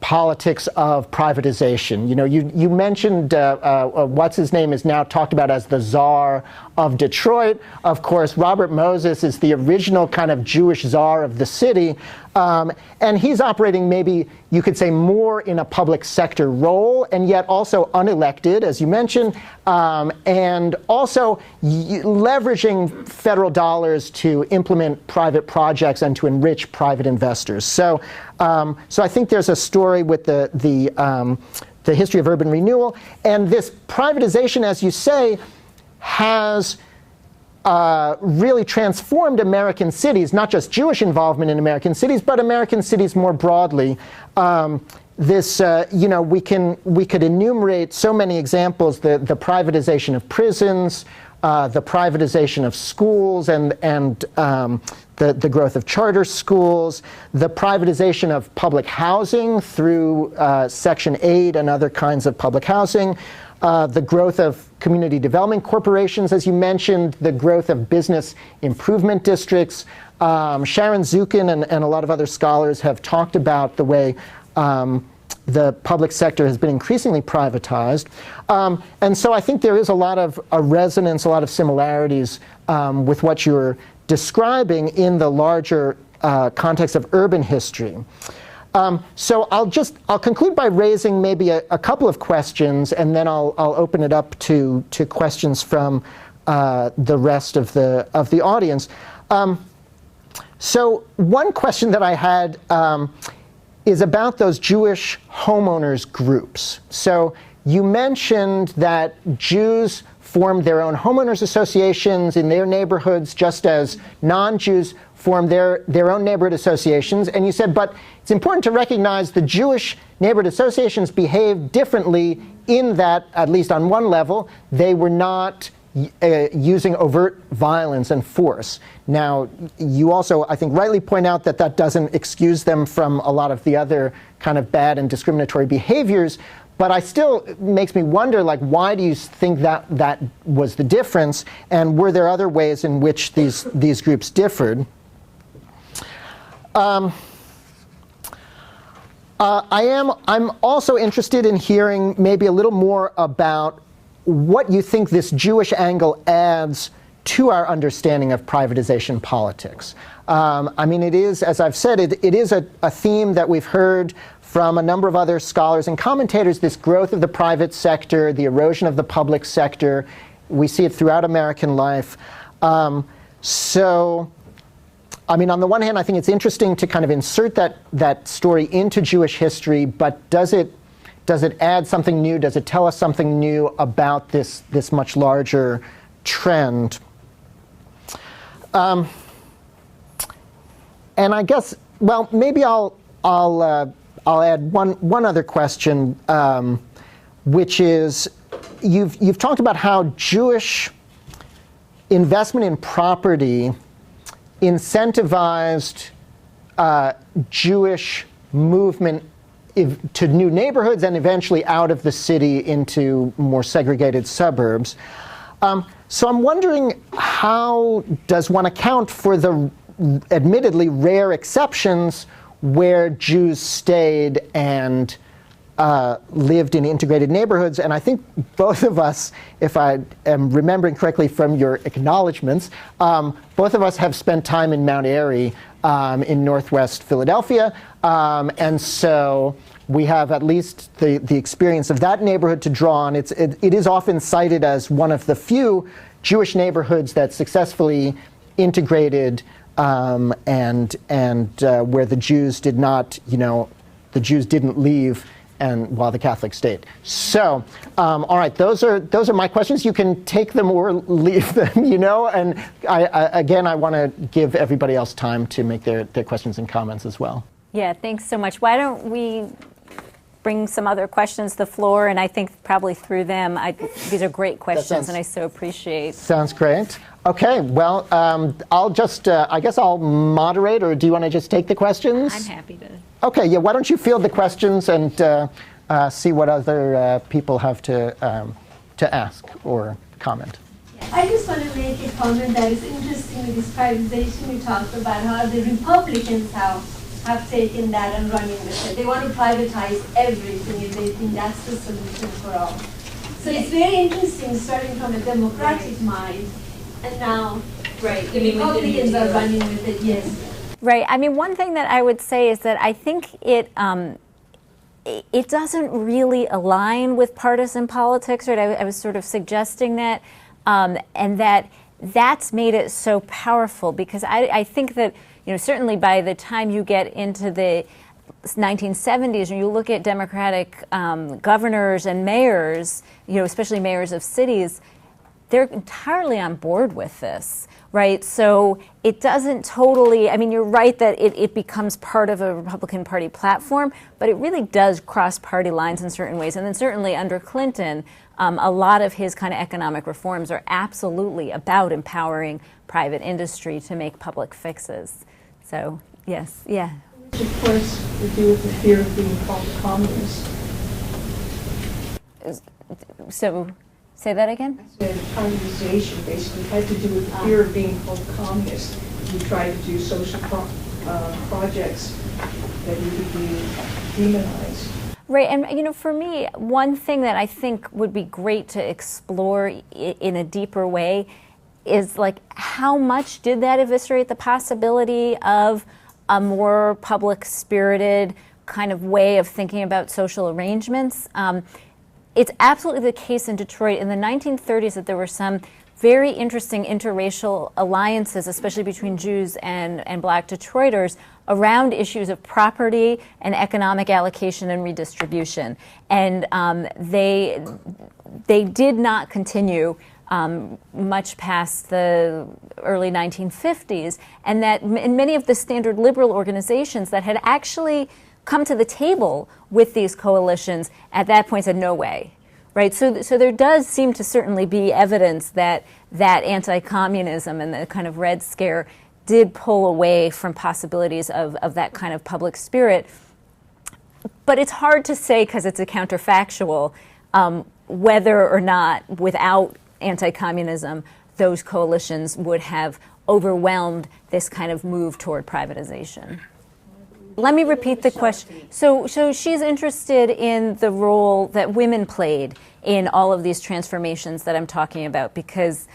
politics of privatization? You mentioned what's his name is now talked about as the Tsar of Detroit. Of course, Robert Moses is the original kind of Jewish Tsar of the city. And he's operating, maybe you could say, more in a public sector role, and yet also unelected, as you mentioned, and also leveraging federal dollars to implement private projects and to enrich private investors. So I think there's a story with the history of urban renewal, and this privatization, as you say, has really transformed American cities, not just Jewish involvement in American cities, but American cities more broadly. We could enumerate so many examples: the privatization of prisons, the privatization of schools, and the growth of charter schools, the privatization of public housing through Section 8 and other kinds of public housing. The growth of community development corporations, as you mentioned, the growth of business improvement districts. Sharon Zukin and a lot of other scholars have talked about the way the public sector has been increasingly privatized. And so I think there is a lot of resonance, a lot of similarities with what you're describing in the larger context of urban history. So I'll conclude by raising maybe a couple of questions, and then I'll open it up to questions from the rest of the audience. So one question that I had is about those Jewish homeowners groups. So you mentioned that Jews formed their own homeowners associations in their neighborhoods, just as non-Jews formed their own neighborhood associations. And you said, but it's important to recognize the Jewish neighborhood associations behave differently in that, at least on one level, they were not using overt violence and force. Now, you also, I think, rightly point out that that doesn't excuse them from a lot of the other kind of bad and discriminatory behaviors, but I still, it makes me wonder, like, why do you think that that was the difference, and were there other ways in which these groups differed? I'm also interested in hearing maybe a little more about what you think this Jewish angle adds to our understanding of privatization politics. I mean, it is, as I've said, it is a theme that we've heard from a number of other scholars and commentators, this growth of the private sector, the erosion of the public sector. We see it throughout American life. So, I mean, on the one hand, I think it's interesting to kind of insert that story into Jewish history, but does it add something new? Does it tell us something new about this much larger trend? And I guess, well, maybe I'll add one other question, which is you've talked about how Jewish investment in property incentivized Jewish movement to new neighborhoods and eventually out of the city into more segregated suburbs. So I'm wondering, how does one account for the admittedly rare exceptions where Jews stayed and lived in integrated neighborhoods? And I think both of us, if I am remembering correctly from your acknowledgments, both of us have spent time in Mount Airy in Northwest Philadelphia. And so we have at least the experience of that neighborhood to draw on. It is often cited as one of the few Jewish neighborhoods that successfully integrated and where the Jews did not, the Jews didn't leave and while the Catholics stayed. So, all right, those are my questions. You can take them or leave them, and I want to give everybody else time to make their questions and comments as well. Yeah, thanks so much. Why don't we bring some other questions to the floor, and I think probably through them, these are great questions, and I so appreciate. Sounds great. Okay, well, I'll just, I guess I'll moderate, or do you want to just take the questions? I'm happy to. Okay, yeah, why don't you field the questions and see what other people have to ask or comment. I just want to make a comment that is interesting with this privatization. You talked about how the Republicans have taken that and running with it. They want to privatize everything if they think that's the solution for all. So it's very interesting, starting from a democratic mind, and now the Republicans are running with it, yes. Right. I mean, one thing that I would say is that I think it doesn't really align with partisan politics, right? I was sort of suggesting that, and that's made it so powerful, because I think that, certainly by the time you get into the 1970s, and you look at Democratic governors and mayors, especially mayors of cities, they're entirely on board with this, right? So it doesn't totally, I mean, you're right that it becomes part of a Republican Party platform, but it really does cross party lines in certain ways. And then certainly under Clinton, a lot of his kind of economic reforms are absolutely about empowering private industry to make public fixes. So, yes, yeah. Which, of course, would do with the fear of being called a communist. So, say that again? I said privatization basically had to do with the fear of being called a communist. You try to do social projects that you could be demonized. Right, and for me, one thing that I think would be great to explore in a deeper way is like, how much did that eviscerate the possibility of a more public-spirited kind of way of thinking about social arrangements? It's absolutely the case in Detroit in the 1930s that there were some very interesting interracial alliances, especially between Jews and Black Detroiters, around issues of property and economic allocation and redistribution. And they did not continue much past the early 1950s, and that in many of the standard liberal organizations that had actually come to the table with these coalitions at that point said, no way, right? So there does seem to certainly be evidence that anti-communism and the kind of Red Scare did pull away from possibilities of that kind of public spirit. But it's hard to say, because it's a counterfactual, whether or not without anti-communism those coalitions would have overwhelmed this kind of move toward privatization. Let me repeat the question. So she's interested in the role that women played in all of these transformations that I'm talking about, because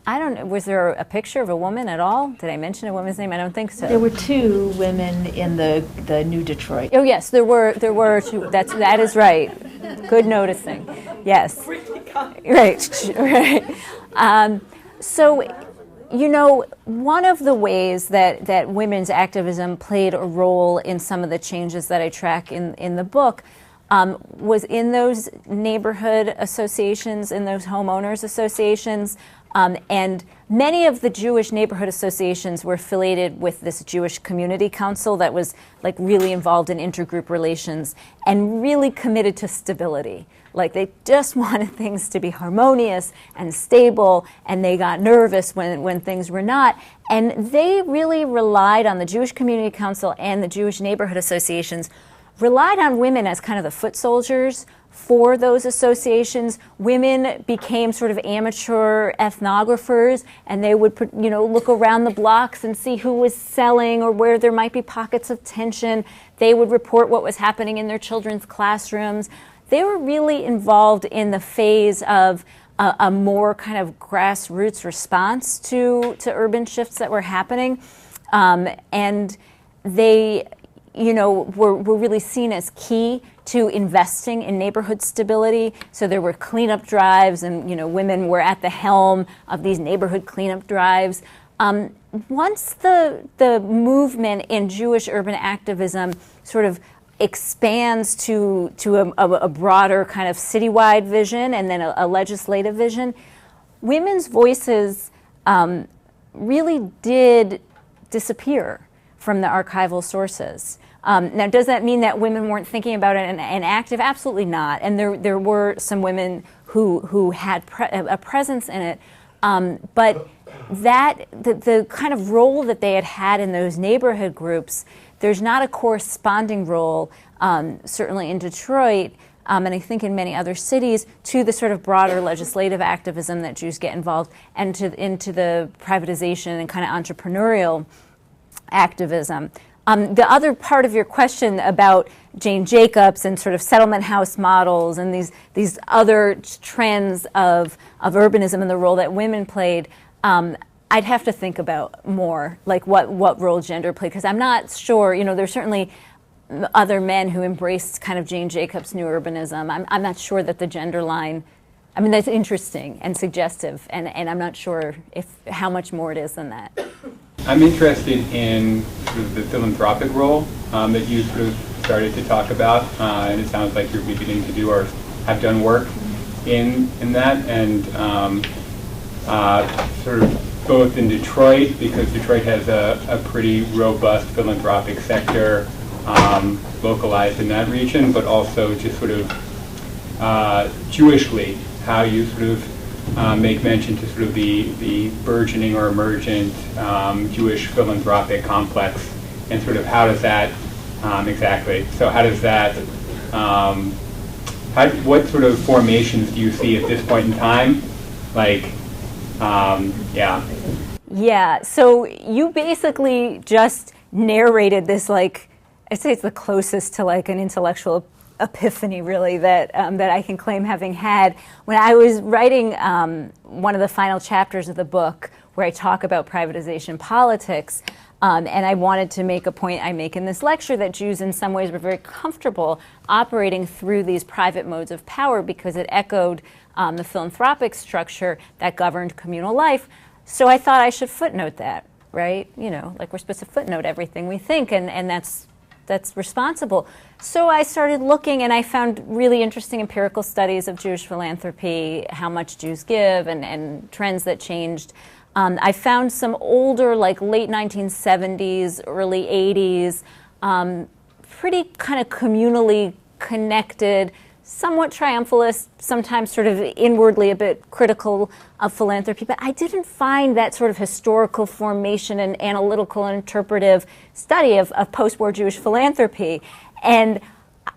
I don't know, was there a picture of a woman at all? Did I mention a woman's name? I don't think so. There were two women in the New Detroit. Oh yes, there were two. That is right. Good noticing. Yes. Right. So, you know, one of the ways that women's activism played a role in some of the changes that I track in the book was in those neighborhood associations, in those homeowners associations. And many of the Jewish neighborhood associations were affiliated with this Jewish community council that was like really involved in intergroup relations and really committed to stability. Like they just wanted things to be harmonious and stable, and they got nervous when things were not. And they really relied on the Jewish community council and the Jewish neighborhood associations, relied on women as kind of the foot soldiers for those associations. Women became sort of amateur ethnographers, and they would, look around the blocks and see who was selling or where there might be pockets of tension. They would report what was happening in their children's classrooms. They were really involved in the phase of a more kind of grassroots response to urban shifts that were happening. And they, were really seen as key to investing in neighborhood stability. So there were cleanup drives, and women were at the helm of these neighborhood cleanup drives. Once the movement in Jewish urban activism sort of expands to a broader kind of citywide vision and then a legislative vision, women's voices really did disappear from the archival sources. Now, does that mean that women weren't thinking about it and active? Absolutely not. And there were some women who had a presence in it. But the kind of role that they had in those neighborhood groups, there's not a corresponding role, certainly in Detroit, and I think in many other cities, to the sort of broader legislative activism that Jews get involved, and into the privatization and kind of entrepreneurial activism. The other part of your question about Jane Jacobs and sort of settlement house models and these other trends of urbanism and the role that women played, I'd have to think about more, like what role gender played, because I'm not sure. There's certainly other men who embraced kind of Jane Jacobs' new urbanism. I'm not sure that the gender line, that's interesting and suggestive, and I'm not sure how much more it is than that. I'm interested in sort of the philanthropic role that you sort of started to talk about, and it sounds like you're beginning to do or have done work in that, and sort of both in Detroit, because Detroit has a pretty robust philanthropic sector localized in that region, but also just sort of Jewishly, how you sort of make mention to sort of the burgeoning or emergent Jewish philanthropic complex, and sort of how does that exactly? So how does that? What sort of formations do you see at this point in time? Yeah. So you basically just narrated this, I'd say it's the closest to an intellectual epiphany, really, that I can claim having had when I was writing one of the final chapters of the book, where I talk about privatization politics, and I wanted to make a point I make in this lecture, that Jews in some ways were very comfortable operating through these private modes of power because it echoed the philanthropic structure that governed communal life. So I thought I should footnote that, right? We're supposed to footnote everything we think, and that's responsible. So I started looking, and I found really interesting empirical studies of Jewish philanthropy, how much Jews give, and trends that changed. I found some older, late 1970s, early 80s, pretty kind of communally connected somewhat triumphalist, sometimes sort of inwardly a bit critical of philanthropy, but I didn't find that sort of historical formation and analytical and interpretive study of post-war Jewish philanthropy. And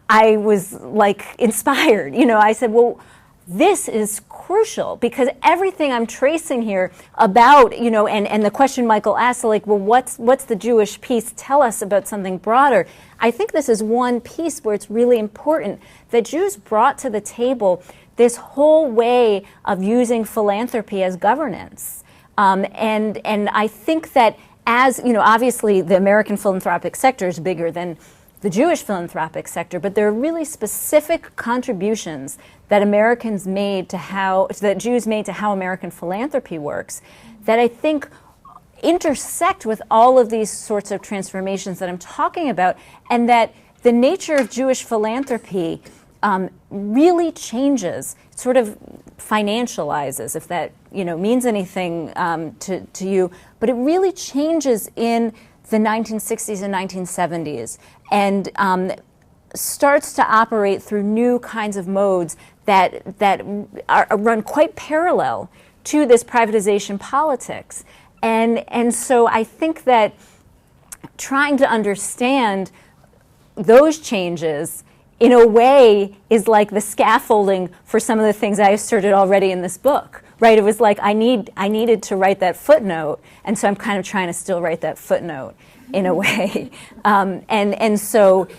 I was like inspired. I said, well, this is crucial, because everything I'm tracing here about, and the question Michael asked, like, well, what's the Jewish piece tell us about something broader? I think this is one piece where it's really important that Jews brought to the table this whole way of using philanthropy as governance. And I think that as, obviously the American philanthropic sector is bigger than the Jewish philanthropic sector, but there are really specific contributions that Jews made to how American philanthropy works that I think intersect with all of these sorts of transformations that I'm talking about, and that the nature of Jewish philanthropy really changes, sort of financializes, if that means anything to you, but it really changes in the 1960s and 1970s, and starts to operate through new kinds of modes that run quite parallel to this privatization politics. And so I think that trying to understand those changes in a way is like the scaffolding for some of the things I asserted already in this book, right? It was like I needed to write that footnote, and so I'm kind of trying to still write that footnote in a way. And so,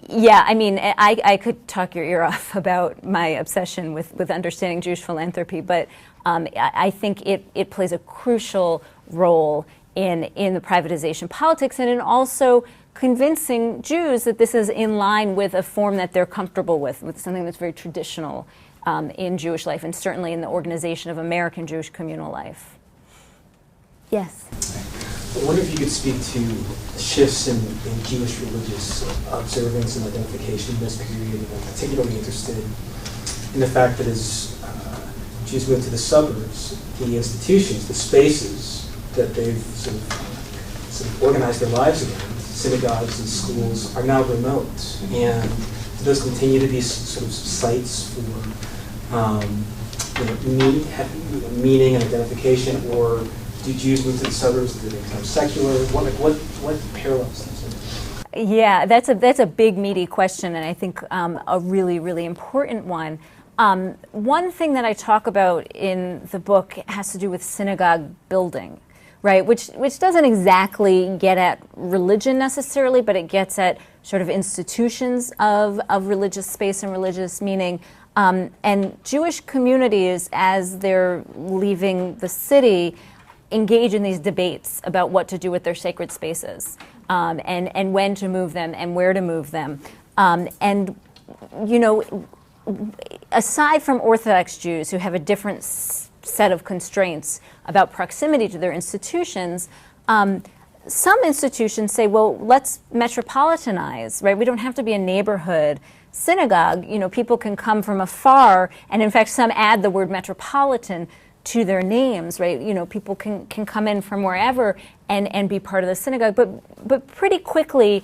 yeah, I mean, I could talk your ear off about my obsession with understanding Jewish philanthropy, but I think it plays a crucial role in the privatization politics, and in also convincing Jews that this is in line with a form that they're comfortable with something that's very traditional in Jewish life, and certainly in the organization of American Jewish communal life. Yes? I wonder if you could speak to shifts in Jewish religious observance and identification in this period. I'm particularly interested in the fact that as Jews move to the suburbs, the institutions, the spaces that they've sort of organized their lives around, synagogues and schools, are now remote. And do those continue to be sort of sites for meaning and identification, or do Jews move to the suburbs? Do they become secular? What parallels those? Yeah, that's a big, meaty question, and I think a really, really important one. One thing that I talk about in the book has to do with synagogue building, right? Which doesn't exactly get at religion necessarily, but it gets at sort of institutions of religious space and religious meaning. And Jewish communities, as they're leaving the city, engage in these debates about what to do with their sacred spaces, and when to move them and where to move them. Aside from Orthodox Jews who have a different set of constraints about proximity to their institutions, some institutions say, well, let's metropolitanize, right? We don't have to be a neighborhood synagogue. People can come from afar, and in fact, some add the word metropolitan to their names, right? People can come in from wherever and be part of the synagogue, but pretty quickly,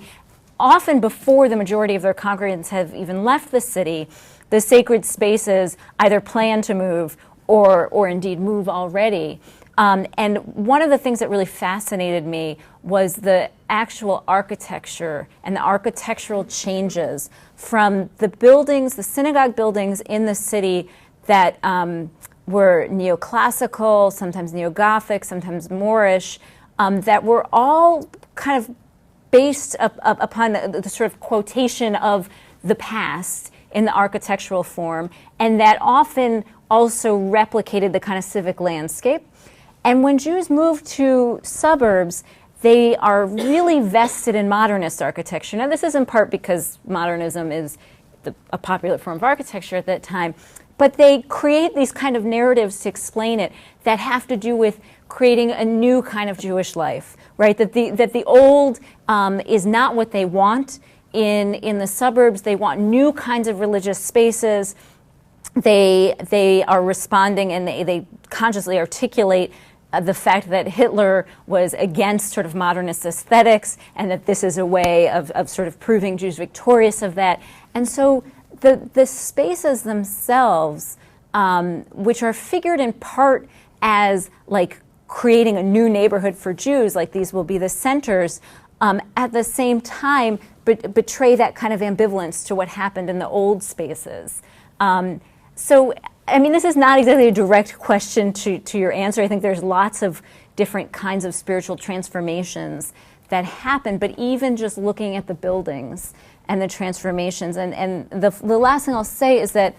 often before the majority of their congregants have even left the city, the sacred spaces either plan to move or indeed move already. And one of the things that really fascinated me was the actual architecture and the architectural changes from the buildings, the synagogue buildings in the city that were neoclassical, sometimes neo-Gothic, sometimes Moorish, that were all kind of based upon the sort of quotation of the past in the architectural form, and that often also replicated the kind of civic landscape. And when Jews move to suburbs, they are really vested in modernist architecture. Now, this is in part because modernism is a popular form of architecture at that time, but they create these kind of narratives to explain it that have to do with creating a new kind of Jewish life, right? That the old is not what they want in the suburbs. They want new kinds of religious spaces. They are responding, and they consciously articulate the fact that Hitler was against sort of modernist aesthetics, and that this is a way of sort of proving Jews victorious of that. And so the spaces themselves, which are figured in part as like creating a new neighborhood for Jews, like these will be the centers, at the same time betray that kind of ambivalence to what happened in the old spaces. So, I mean, this is not exactly a direct question to your answer. I think there's lots of different kinds of spiritual transformations that happen, but even just looking at the buildings and the transformations, and the last thing I'll say is that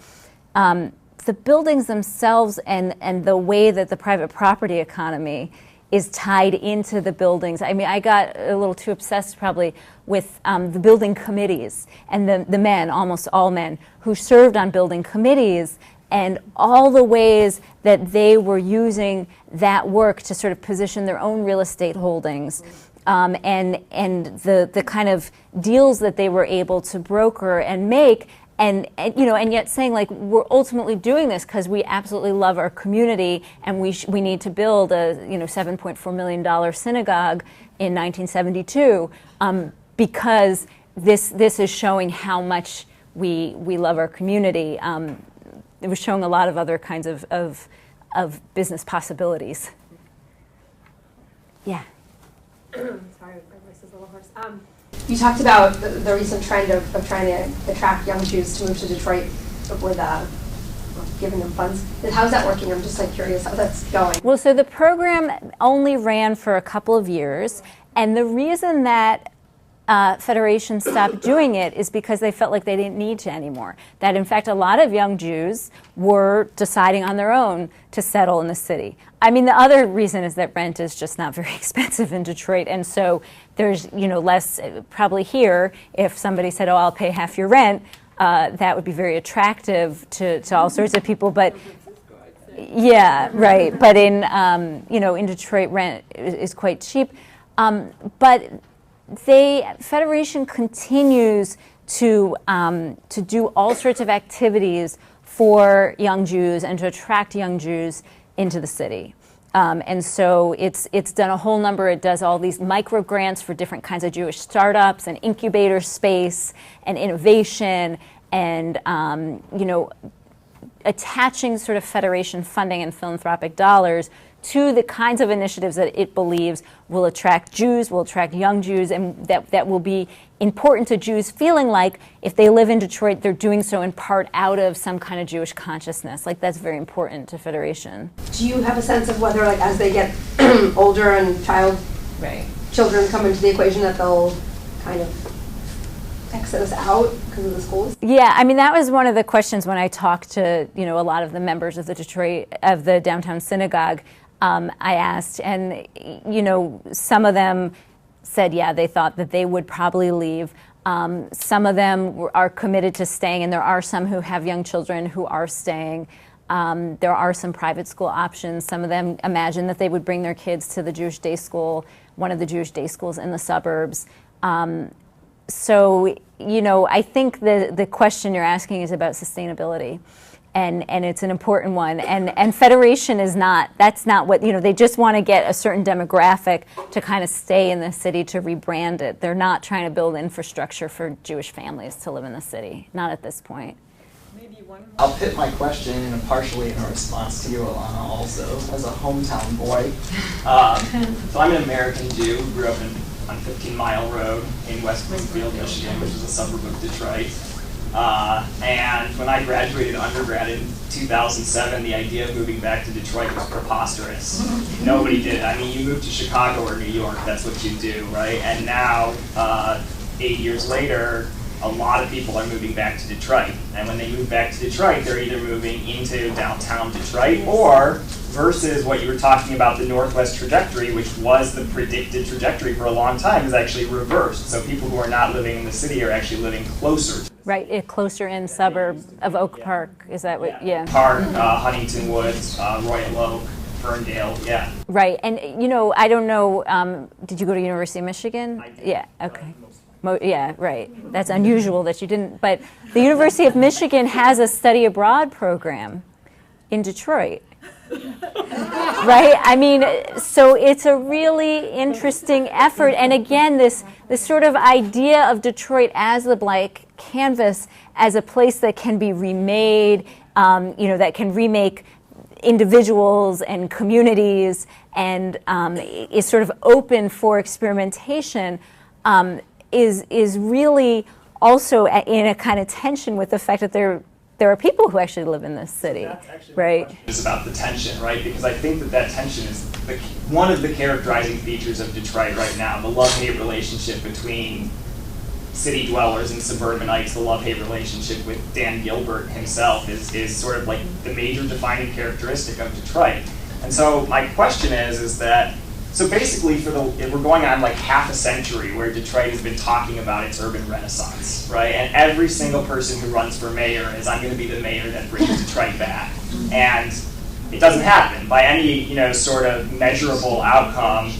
the buildings themselves and the way that the private property economy is tied into the buildings. I mean, I got a little too obsessed probably with the building committees and the men, almost all men, who served on building committees, and all the ways that they were using that work to sort of position their own real estate holdings, and the kind of deals that they were able to broker and make, and yet saying, like, we're ultimately doing this because we absolutely love our community, and we need to build a $7.4 million synagogue in 1972 because this is showing how much we love our community. It was showing a lot of other kinds of business possibilities. Yeah. Sorry, my voice is a little hoarse. You talked about the recent trend of trying to attract young Jews to move to Detroit with giving them funds. How's that working? I'm just curious how that's going. Well, so the program only ran for a couple of years, and the reason that Federation stopped doing it is because they felt like they didn't need to anymore. That in fact a lot of young Jews were deciding on their own to settle in the city. I mean, the other reason is that rent is just not very expensive in Detroit, and so there's less probably here. If somebody said, "Oh, I'll pay half your rent," that would be very attractive to all sorts of people. But yeah, right. But in in Detroit, rent is quite cheap. But Federation continues to do all sorts of activities for young Jews and to attract young Jews into the city. And so it's done a whole number. It does all these micro grants for different kinds of Jewish startups and incubator space and innovation, and attaching sort of Federation funding and philanthropic dollars to the kinds of initiatives that it believes will attract Jews, will attract young Jews, and that will be important to Jews, feeling like if they live in Detroit, they're doing so in part out of some kind of Jewish consciousness. Like, that's very important to Federation. Do you have a sense of whether, as they get older and children come into the equation, that they'll kind of exit us out because of the schools? Yeah, I mean, that was one of the questions when I talked to a lot of the members of the downtown synagogue. I asked, and some of them said, yeah, they thought that they would probably leave. Some of them are committed to staying, and there are some who have young children who are staying. There are some private school options. Some of them imagine that they would bring their kids to the Jewish day school, one of the Jewish day schools in the suburbs. So, I think the question you're asking is about sustainability. And it's an important one. And Federation that's not what, they just want to get a certain demographic to kind of stay in the city, to rebrand it. They're not trying to build infrastructure for Jewish families to live in the city, not at this point. I'll pit my question partially in a response to you, Alana, also, as a hometown boy. So I'm an American Jew, grew up on 15 Mile Road in West Bloomfield, Michigan, which is a suburb of Detroit. And when I graduated undergrad in 2007, the idea of moving back to Detroit was preposterous. Nobody did. I mean, you move to Chicago or New York, that's what you do, right? And now, 8 years later, a lot of people are moving back to Detroit. And when they move back to Detroit, they're either moving into downtown Detroit, or versus what you were talking about, the Northwest trajectory, which was the predicted trajectory for a long time, is actually reversed. So people who are not living in the city are actually living closer to right, closer in suburb of Oak Park. Is that what? Yeah. Park, Huntington Woods, Royal Oak, Ferndale. Yeah. Right, and I don't know. Did you go to University of Michigan? I did. Yeah. Okay. Yeah, right. That's unusual that you didn't. But the University of Michigan has a study abroad program in Detroit. Right? I mean, so it's a really interesting effort. And again, this sort of idea of Detroit as the canvas as a place that can be remade, that can remake individuals and communities, and is sort of open for experimentation, is really also in a kind of tension with the fact that there are people who actually live in this city, right? It's about the tension, right? Because I think that tension is one of the characterizing features of Detroit right now, the love-hate relationship between city dwellers and suburbanites, the love-hate relationship with Dan Gilbert himself is sort of like the major defining characteristic of Detroit. And so my question is that, so basically if we're going on like half a century where Detroit has been talking about its urban renaissance, right? And every single person who runs for mayor is, I'm going to be the mayor that brings Detroit back. And it doesn't happen by any, sort of measurable outcome.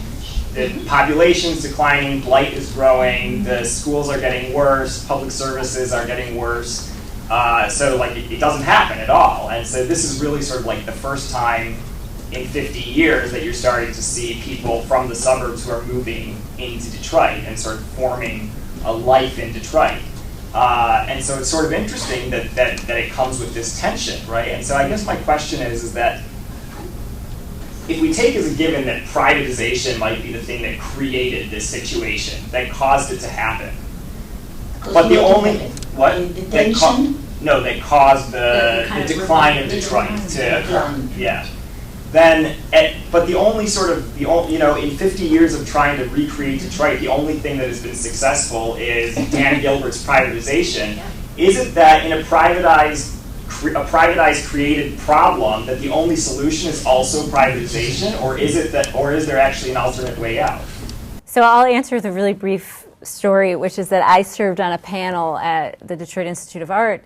The population's declining, blight is growing, the schools are getting worse, public services are getting worse. So it doesn't happen at all. And so this is really sort of like the first time in 50 years that you're starting to see people from the suburbs who are moving into Detroit and sort of forming a life in Detroit. And so it's sort of interesting that it comes with this tension, right? And so I guess my question is that if we take as a given that privatization might be the thing that created this situation, that caused it to happen, but the only, that caused the decline of Detroit to occur, yeah. Then, but the only sort of, in 50 years of trying to recreate Detroit, the only thing that has been successful is Dan Gilbert's privatization. Is it that in a privatized created problem that the only solution is also privatization, or is there actually an alternate way out? So I'll answer the really brief story, which is that I served on a panel at the Detroit Institute of Art,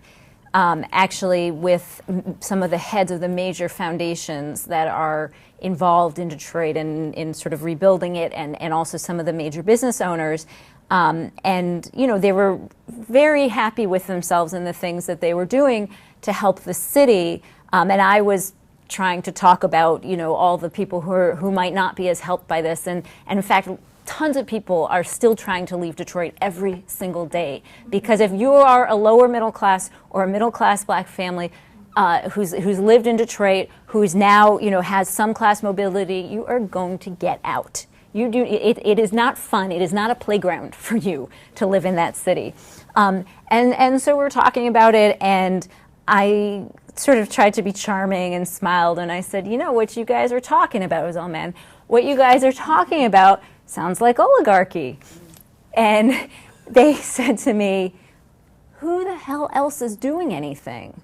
actually with some of the heads of the major foundations that are involved in Detroit and in sort of rebuilding it, and also some of the major business owners. And they were very happy with themselves and the things that they were doing to help the city. And I was trying to talk about, all the people who might not be as helped by this. And in fact, tons of people are still trying to leave Detroit every single day. Because if you are a lower middle class or a middle class black family who's lived in Detroit, who's now, has some class mobility, you are going to get out. It is not fun. It is not a playground for you to live in that city. And so we're talking about it, and I sort of tried to be charming and smiled, and I said, what you guys are talking about, it was all men, what you guys are talking about sounds like oligarchy. And they said to me, who the hell else is doing anything?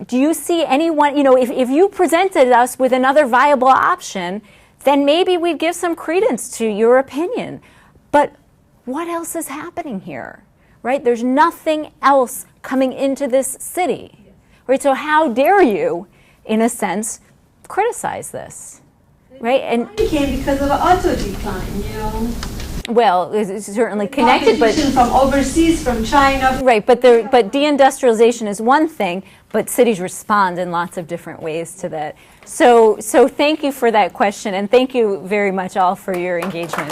Do you see anyone, if you presented us with another viable option, then maybe we'd give some credence to your opinion. But what else is happening here, right? There's nothing else coming into this city, right? So how dare you, in a sense, criticize this, right? And it came because of auto decline, Well, it's certainly connected, but from overseas, from China. Right, but deindustrialization is one thing, but cities respond in lots of different ways to that. So thank you for that question, and thank you very much all for your engagement.